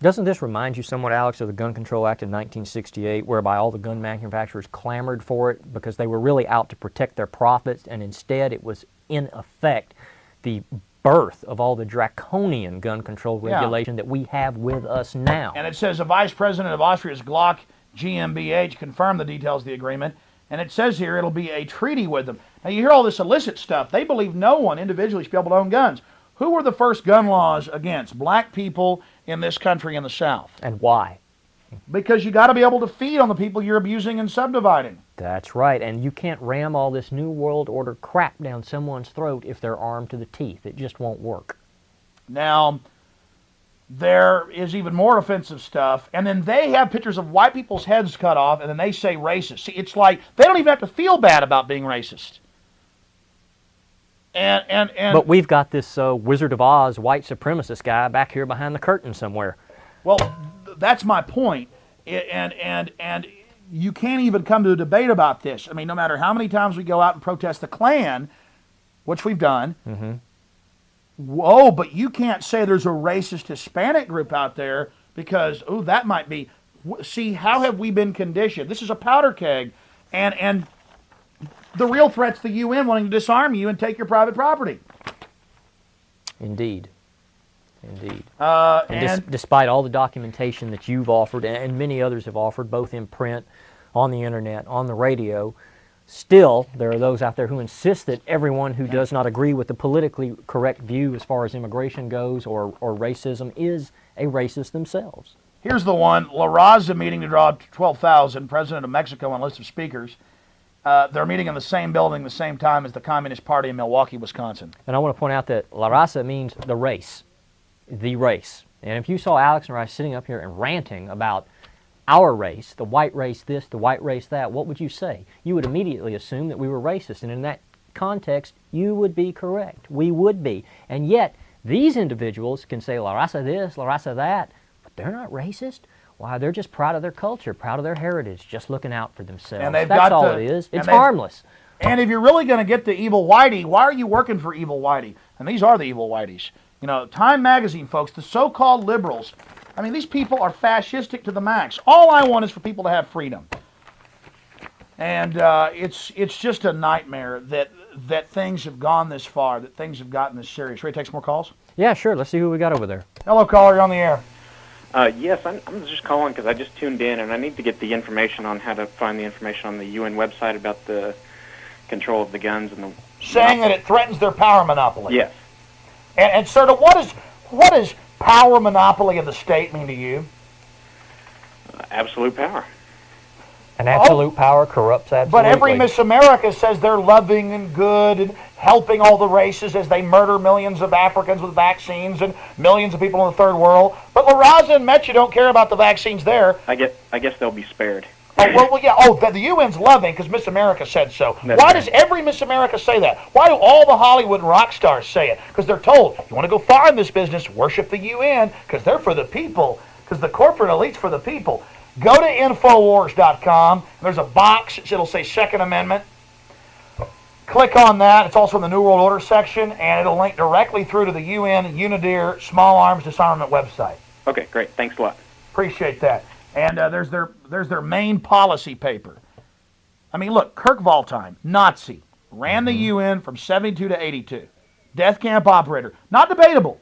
Doesn't this remind you somewhat, Alex, of the Gun Control Act of 1968, whereby all the gun manufacturers clamored for it because they were really out to protect their profits, and instead it was, in effect, the birth of all the draconian gun control regulation that we have with us now. And it says the Vice President of Austria's Glock GmbH confirmed the details of the agreement, and it says here it'll be a treaty with them. Now, you hear all this illicit stuff. They believe no one individually should be able to own guns. Who were the first gun laws against? Black people in this country in the South. And why? Because you got to be able to feed on the people you're abusing and subdividing. That's right, and you can't ram all this New World Order crap down someone's throat if they're armed to the teeth. It just won't work. Now, there is even more offensive stuff, and then they have pictures of white people's heads cut off, and then they say racist. See, it's like they don't even have to feel bad about being racist. But we've got this Wizard of Oz white supremacist guy back here behind the curtain somewhere. Well, that's my point, and you can't even come to a debate about this. I mean, no matter how many times we go out and protest the Klan, which we've done, whoa, but you can't say there's a racist Hispanic group out there because, oh, that might be. See, how have we been conditioned? This is a powder keg, and the real threat's the UN wanting to disarm you and take your private property. Indeed. Indeed. And despite all the documentation that you've offered and many others have offered, both in print, on the internet, on the radio, still there are those out there who insist that everyone who does not agree with the politically correct view as far as immigration goes or racism is a racist themselves. Here's the one. La Raza meeting to draw 12,000, president of Mexico on list of speakers. They're meeting in the same building the same time as the Communist Party in Milwaukee, Wisconsin. And I want to point out that La Raza means the race. The race. And if you saw Alex and I sitting up here and ranting about our race, the white race this, the white race that, what would you say? You would immediately assume that we were racist. And in that context, you would be correct. We would be. And yet, these individuals can say La Raza this, La Raza that, but they're not racist. Why, they're just proud of their culture, proud of their heritage, just looking out for themselves. And That's all it is. It's harmless. And if you're really going to get the evil whitey, why are you working for evil whitey? And these are the evil whiteys. You know, Time Magazine, folks, the so-called liberals, I mean, these people are fascistic to the max. All I want is for people to have freedom. And it's just a nightmare that things have gone this far, that things have gotten this serious. Ready to take some more calls? Yeah, sure. Let's see who we got over there. Hello, caller. You're on the air. Yes, I'm just calling because I just tuned in, and I need to get the information on how to find the information on the UN website about the control of the guns and the... Saying that it threatens their power monopoly. Yes. And sort of, what does power monopoly of the state mean to you? Absolute power. And absolute power corrupts absolutely. But every Miss America says they're loving and good and helping all the races as they murder millions of Africans with vaccines and millions of people in the third world. But La Raza and Metcha don't care about the vaccines there. I guess they'll be spared. Oh, well, yeah. Oh, the UN's loving because Miss America said so. Why does every Miss America say that? Why do all the Hollywood and rock stars say it? Because they're told, you want to go far in this business, worship the UN because they're for the people, because the corporate elite's for the people. Go to Infowars.com. There's a box. It'll say Second Amendment. Click on that. It's also in the New World Order section, and it'll link directly through to the UN UNIDIR Small Arms Disarmament website. Okay, great. Thanks a lot. Appreciate that. And there's their main policy paper. I mean, look, Kirk Valtine, Nazi, ran the UN from 72 to 82. Death camp operator. Not debatable.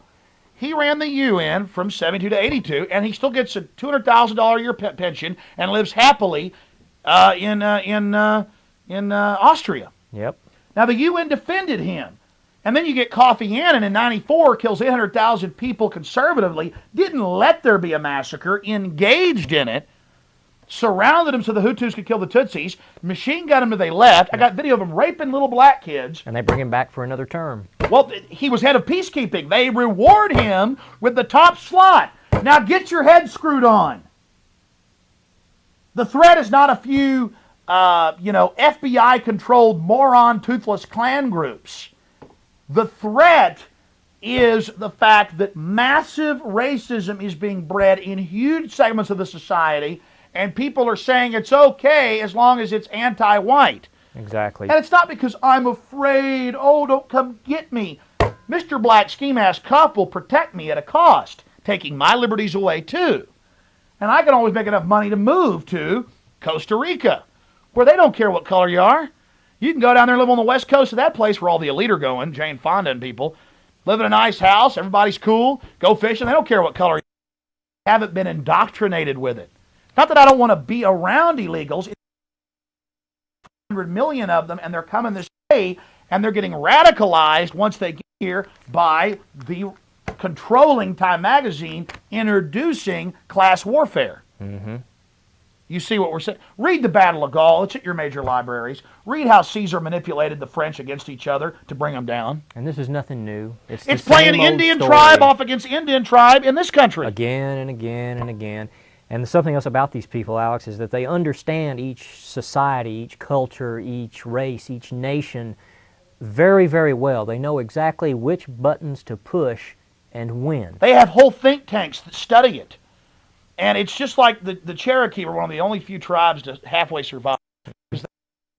He ran the UN from 72 to 82, and he still gets a $200,000 a year pension and lives happily in Austria. Yep. Now, the UN defended him. And then you get Kofi Annan in 94, kills 800,000 people conservatively, didn't let there be a massacre, engaged in it, surrounded him so the Hutus could kill the Tutsis, machine gunned him till they left. I got video of him raping little black kids. And they bring him back for another term. Well, he was head of peacekeeping. They reward him with the top slot. Now get your head screwed on. The threat is not a few, FBI-controlled moron, toothless Klan groups. The threat is the fact that massive racism is being bred in huge segments of the society, and people are saying it's okay as long as it's anti-white. Exactly. And it's not because I'm afraid, oh, don't come get me. Mr. Black Ski-Mask Cop will protect me at a cost, taking my liberties away too. And I can always make enough money to move to Costa Rica, where they don't care what color you are. You can go down there and live on the west coast of that place where all the elite are going, Jane Fonda and people. Live in a nice house, everybody's cool, go fishing, they don't care what color you haven't been indoctrinated with it. Not that I don't want to be around illegals. It's 100 million of them, and they're coming this way, and they're getting radicalized once they get here by the controlling Time Magazine introducing class warfare. Mm-hmm. You see what we're saying? Read the Battle of Gaul. It's at your major libraries. Read how Caesar manipulated the French against each other to bring them down. And this is nothing new. It's playing Indian tribe off against Indian tribe in this country. Again and again and again. And something else about these people, Alex, is that they understand each society, each culture, each race, each nation very, very well. They know exactly which buttons to push and when. They have whole think tanks that study it. And it's just like the Cherokee were one of the only few tribes to halfway survive.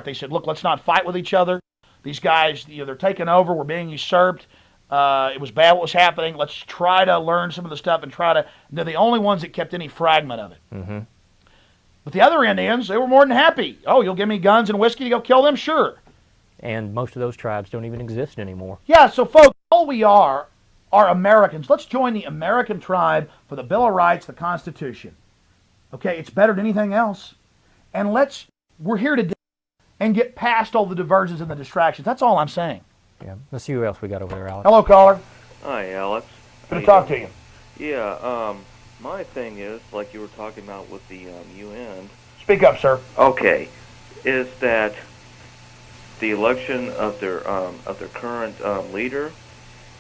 They said, look, let's not fight with each other. These guys, they're taking over. We're being usurped. It was bad what was happening. Let's try to learn some of the stuff and try to... They're the only ones that kept any fragment of it. Mm-hmm. But the other Indians, they were more than happy. Oh, you'll give me guns and whiskey to go kill them? Sure. And most of those tribes don't even exist anymore. Yeah, so folks, all we are Americans. Let's join the American tribe for the Bill of Rights, the Constitution. Okay, it's better than anything else. And we're here today and get past all the diversions and the distractions. That's all I'm saying. Yeah, let's see who else we got over there, Alex. Hello, caller. Hi, Alex. Good to talk to you. Yeah, my thing is, like you were talking about with the UN. Speak up, sir. Okay, is that the election of their current leader?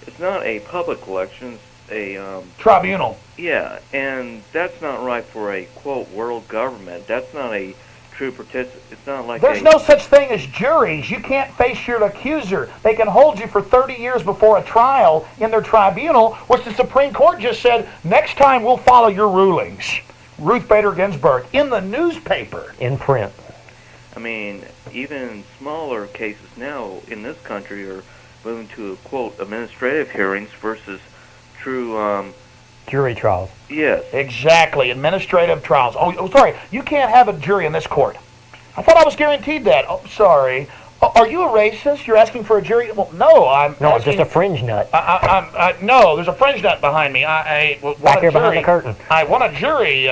It's not a public election. It's a tribunal. Yeah, and that's not right for a quote world government. That's not a true participant. It's not like there's no such thing as juries. You can't face your accuser. They can hold you for 30 years before a trial in their tribunal, which the Supreme Court just said, next time we'll follow your rulings. Ruth Bader Ginsburg, in the newspaper. In print. I mean, even smaller cases now in this country are moving to, quote, administrative hearings versus true... jury trials. Yes. Exactly, administrative trials. Oh, sorry, you can't have a jury in this court. I thought I was guaranteed that. Oh, sorry. Are you a racist? You're asking for a jury? Well, no, I'm No, asking, it's just a fringe nut. No, there's a fringe nut behind me. I want Back a here jury. behind the curtain. I want a jury.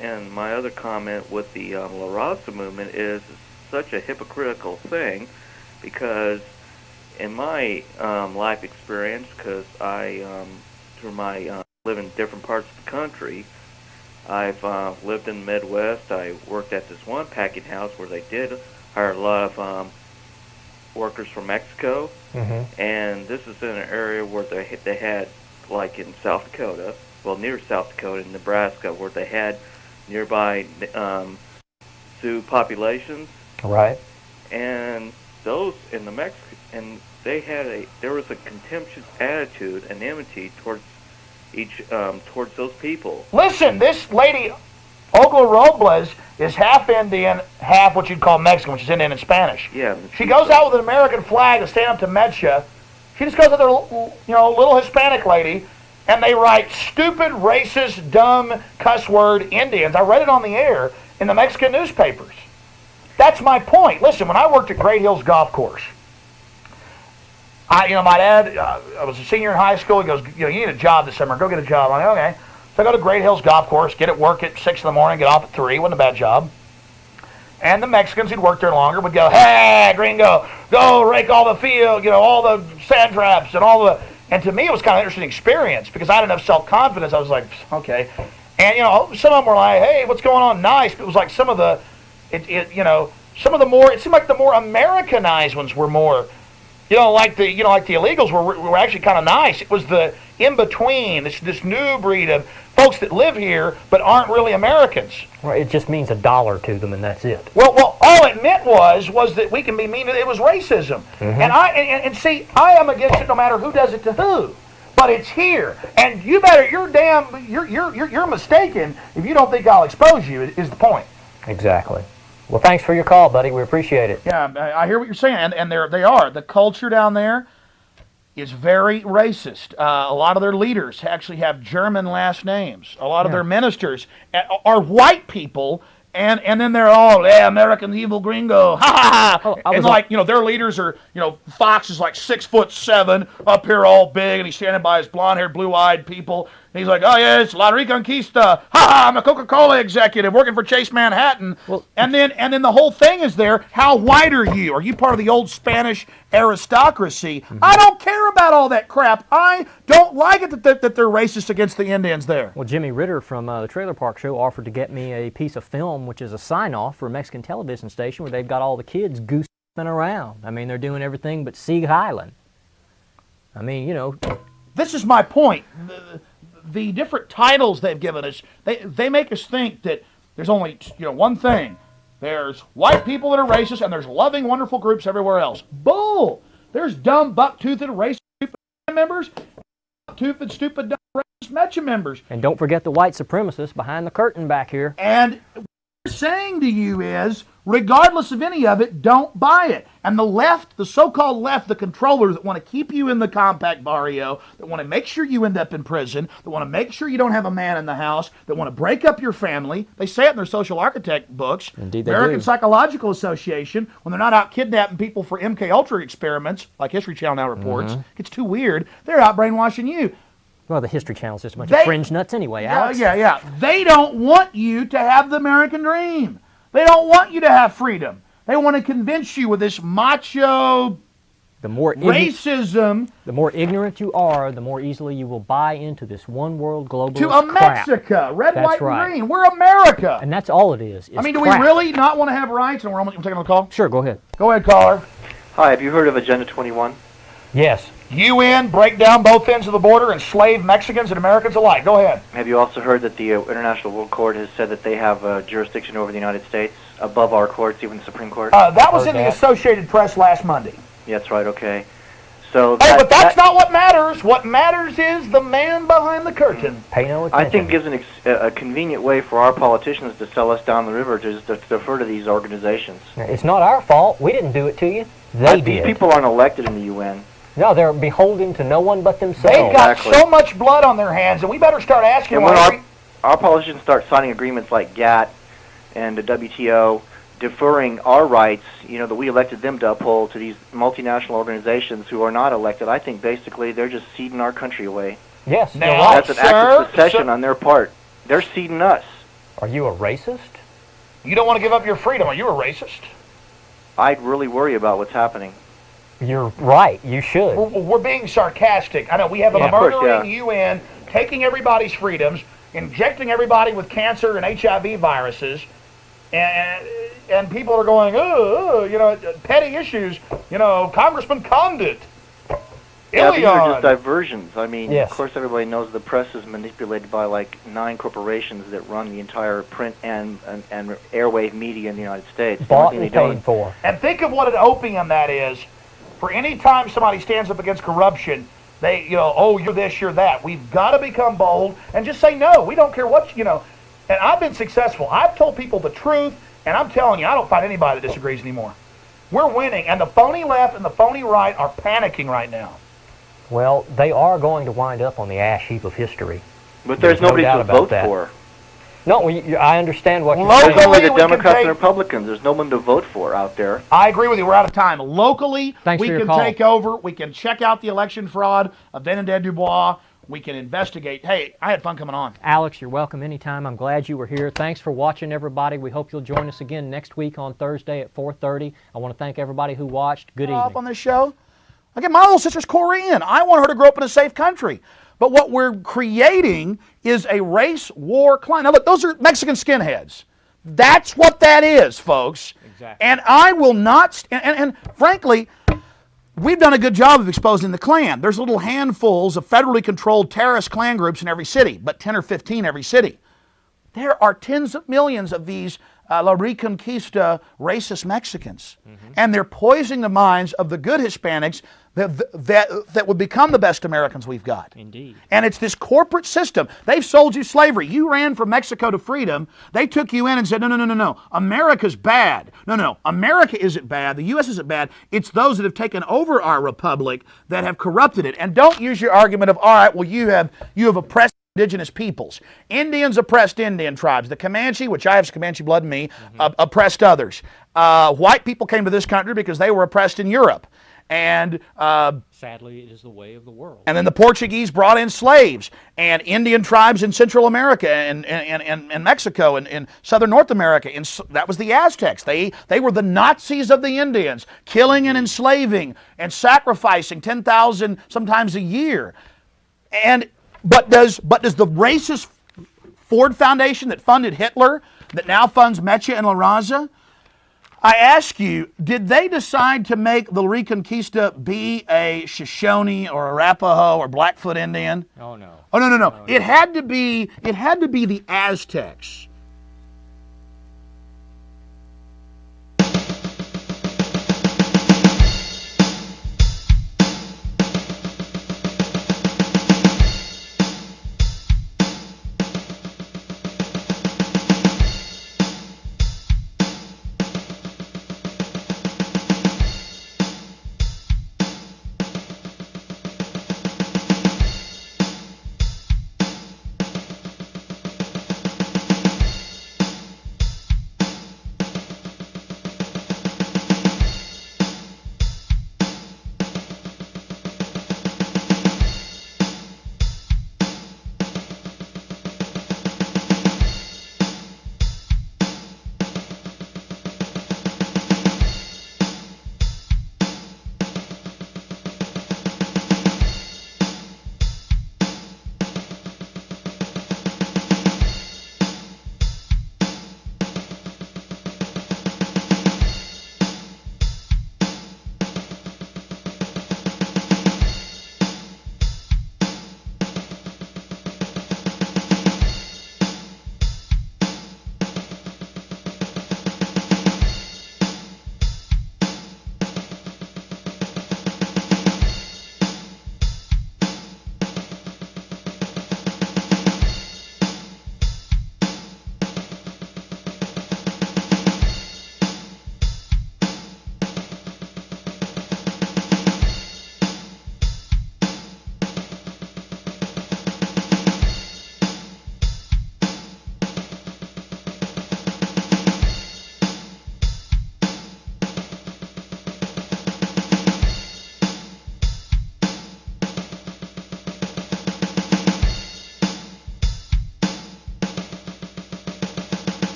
And my other comment with the La Raza movement is such a hypocritical thing, because in my life experience, because I, through my live in different parts of the country, I've lived in the Midwest. I worked at this one packing house where they did hire a lot of workers from Mexico, and this is in an area where they had, like in South Dakota, well, near South Dakota, in Nebraska, where they had nearby Sioux populations. Right. And those in the and there was a contemptuous attitude and enmity towards towards those people. Listen, this lady, Ogla Robles, is half Indian, half what you'd call Mexican, which is Indian and Spanish. Yeah. She goes out with an American flag to stand up to Mecha. She just goes with her, little Hispanic lady, and they write stupid, racist, dumb, cuss word Indians. I read it on the air in the Mexican newspapers. That's my point. Listen, when I worked at Great Hills Golf Course, my dad, I was a senior in high school. He goes, you need a job this summer. Go get a job. I'm like, okay. So I go to Great Hills Golf Course, get at work at 6 in the morning, get off at 3. Wasn't a bad job. And the Mexicans who'd worked there longer would go, hey, gringo, go rake all the field, all the sand traps and all the... And to me, it was kind of an interesting experience because I had enough self-confidence. I was like, okay. And, some of them were like, hey, what's going on? Nice. But it was like some of the, some of the more, it seemed like the more Americanized ones were more... like the illegals were actually kind of nice. It was the in-between, this new breed of folks that live here but aren't really Americans. Right, it just means $1 to them and that's it. Well, all it meant was that we can be mean. It was racism. And I see, I am against it no matter who does it to who. But it's here, and you're mistaken if you don't think I'll expose you. Is the point? Exactly. Well, thanks for your call, buddy. We appreciate it. Yeah, I hear what you're saying, and they are. The culture down there is very racist. A lot of their leaders actually have German last names. A lot of their ministers are white people, and then they're all, American evil gringo, ha ha ha. And their leaders are, Fox is like 6'7", up here all big, and he's standing by his blonde-haired, blue-eyed people. And he's like, oh, yes, La Reconquista. Ha ha, I'm a Coca-Cola executive working for Chase Manhattan. Well, and then the whole thing is there. How white are you? Are you part of the old Spanish aristocracy? I don't care about all that crap. I don't like it that they're racist against the Indians there. Well, Jimmy Ritter from the Trailer Park Show offered to get me a piece of film, which is a sign-off for a Mexican television station where they've got all the kids goosing around. I mean, they're doing everything but Sieg Heil. I mean, you know. This is my point. The different titles they've given us, they make us think that there's only one thing. There's white people that are racist, and there's loving, wonderful groups everywhere else. Bull! There's dumb, buck-toothed, racist, stupid members, buck-toothed, stupid, dumb, racist Mecha members. And don't forget the white supremacists behind the curtain back here. And what we're saying to you is, regardless of any of it, don't buy it. And the left, the so-called left, the controllers that want to keep you in the compact barrio, that want to make sure you end up in prison, that want to make sure you don't have a man in the house, that want to break up your family. They say it in their social architect books. Indeed they American do. Psychological Association, when they're not out kidnapping people for MK Ultra experiments, like History Channel now reports, it's too weird. They're out brainwashing you. Well, the History Channel is just a bunch of fringe nuts anyway, Alex. Yeah. They don't want you to have the American dream. They don't want you to have freedom. They want to convince you with this macho racism. The more ignorant you are, the more easily you will buy into this one world globalist to a crap. Mexica, red, That's white, right. and green. We're America. And that's all it is. I mean, do crap. we really not want to have rights? And we're almost taking a call? Sure, go ahead. Go ahead, caller. Hi, have you heard of Agenda 21? Yes. UN break down both ends of the border and slave Mexicans and Americans alike. Go ahead. Have you also heard that the International World Court has said that they have jurisdiction over the United States, above our courts, even the Supreme Court? That was in the Associated Press last Monday. Yeah, that's right, okay. So but that's not what matters. What matters is the man behind the curtain. Pay no attention. I think it gives a convenient way for our politicians to sell us down the river to just defer to these organizations. It's not our fault. We didn't do it to you. They did. These people aren't elected in the UN. No, they're beholden to no one but themselves. They've got so much blood on their hands, and we better start asking And when our politicians start signing agreements like GATT and the WTO, deferring our rights, that we elected them to uphold to these multinational organizations who are not elected, I think basically they're just ceding our country away. Yes. Now, that's an act of secession on their part. They're ceding us. Are you a racist? You don't want to give up your freedom. Are you a racist? I'd really worry about what's happening. You're right. You should. We're being sarcastic. I know we have a murdering UN taking everybody's freedoms, injecting everybody with cancer and HIV viruses, and people are going, petty issues. Congressman Condit. Yeah, these are just diversions. I mean, yes. Of course, everybody knows the press is manipulated by like 9 corporations that run the entire print and airwave media in the United States. Bought and paid for. And think of what an opium that is. For any time somebody stands up against corruption, they, you're this, you're that. We've got to become bold and just say no. We don't care what, And I've been successful. I've told people the truth, and I'm telling you, I don't find anybody that disagrees anymore. We're winning, and the phony left and the phony right are panicking right now. Well, they are going to wind up on the ash heap of history. But there's nobody to vote for. No, I understand what you're saying. There's only the Democrats and Republicans. There's no one to vote for out there. I agree with you. We're out of time. Locally, we can call. Take over. We can check out the election fraud of Benedette Dubois. We can investigate. Hey, I had fun coming on. Alex, you're welcome anytime. I'm glad you were here. Thanks for watching, everybody. We hope you'll join us again next week on Thursday at 4:30. I want to thank everybody who watched. Good evening. Up on this show. Again, my little sister's Korean. I want her to grow up in a safe country. But what we're creating is a race war climate. Now, look, those are Mexican skinheads. That's what that is, folks. Exactly. And I will not, and frankly, we've done a good job of exposing the Klan. There's little handfuls of federally controlled terrorist Klan groups in every city, but 10 or 15 every city. There are tens of millions of these La Reconquista racist Mexicans. And they're poisoning the minds of the good Hispanics that would become the best Americans we've got. Indeed. And it's this corporate system. They've sold you slavery. You ran from Mexico to freedom. They took you in and said, no. America's bad. No. America isn't bad. The U.S. isn't bad. It's those that have taken over our republic that have corrupted it. And don't use your argument of, all right, well, you have oppressed indigenous peoples. Indians oppressed Indian tribes. The Comanche, which I have some Comanche blood in me, oppressed others. White people came to this country because they were oppressed in Europe. And sadly, it is the way of the world. and then the Portuguese brought in slaves, and Indian tribes in Central America and Mexico and Southern North America. And that was the Aztecs. They were the Nazis of the Indians, killing and enslaving and sacrificing 10,000 sometimes a year. But does the racist Ford Foundation that funded Hitler, that now funds Mecha and La Raza, I ask you, did they decide to make the Reconquista be a Shoshone or a Arapaho or Blackfoot Indian? Oh no. Oh no. It had to be the Aztecs.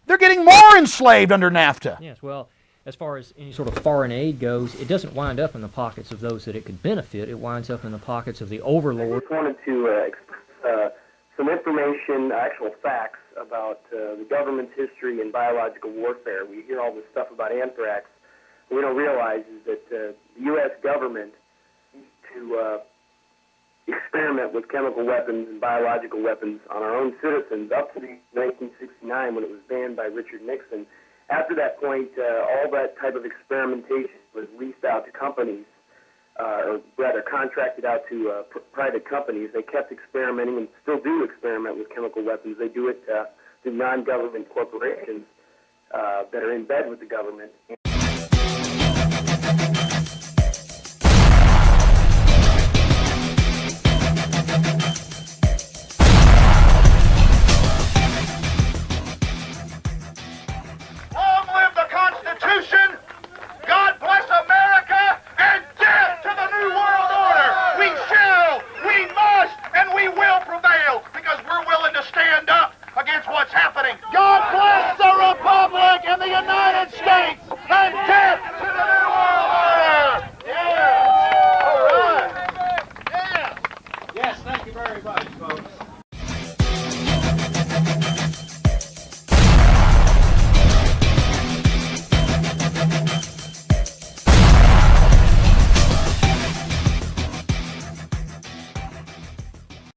They're getting more enslaved under NAFTA. Yes, well, as far as any sort of foreign aid goes, it doesn't wind up in the pockets of those that it could benefit. It winds up in the pockets of the overlord. I just wanted to express some information, actual facts about the government's history in biological warfare. We hear all this stuff about anthrax. What we don't realize is that the U.S. government used to experiment with chemical weapons and biological weapons on our own citizens up to 1969 when it was banned by Richard Nixon. After that point, all that type of experimentation was leased out to companies, or rather contracted out to private companies. They kept experimenting and still do experiment with chemical weapons. They do it through non-government corporations that are in bed with the government.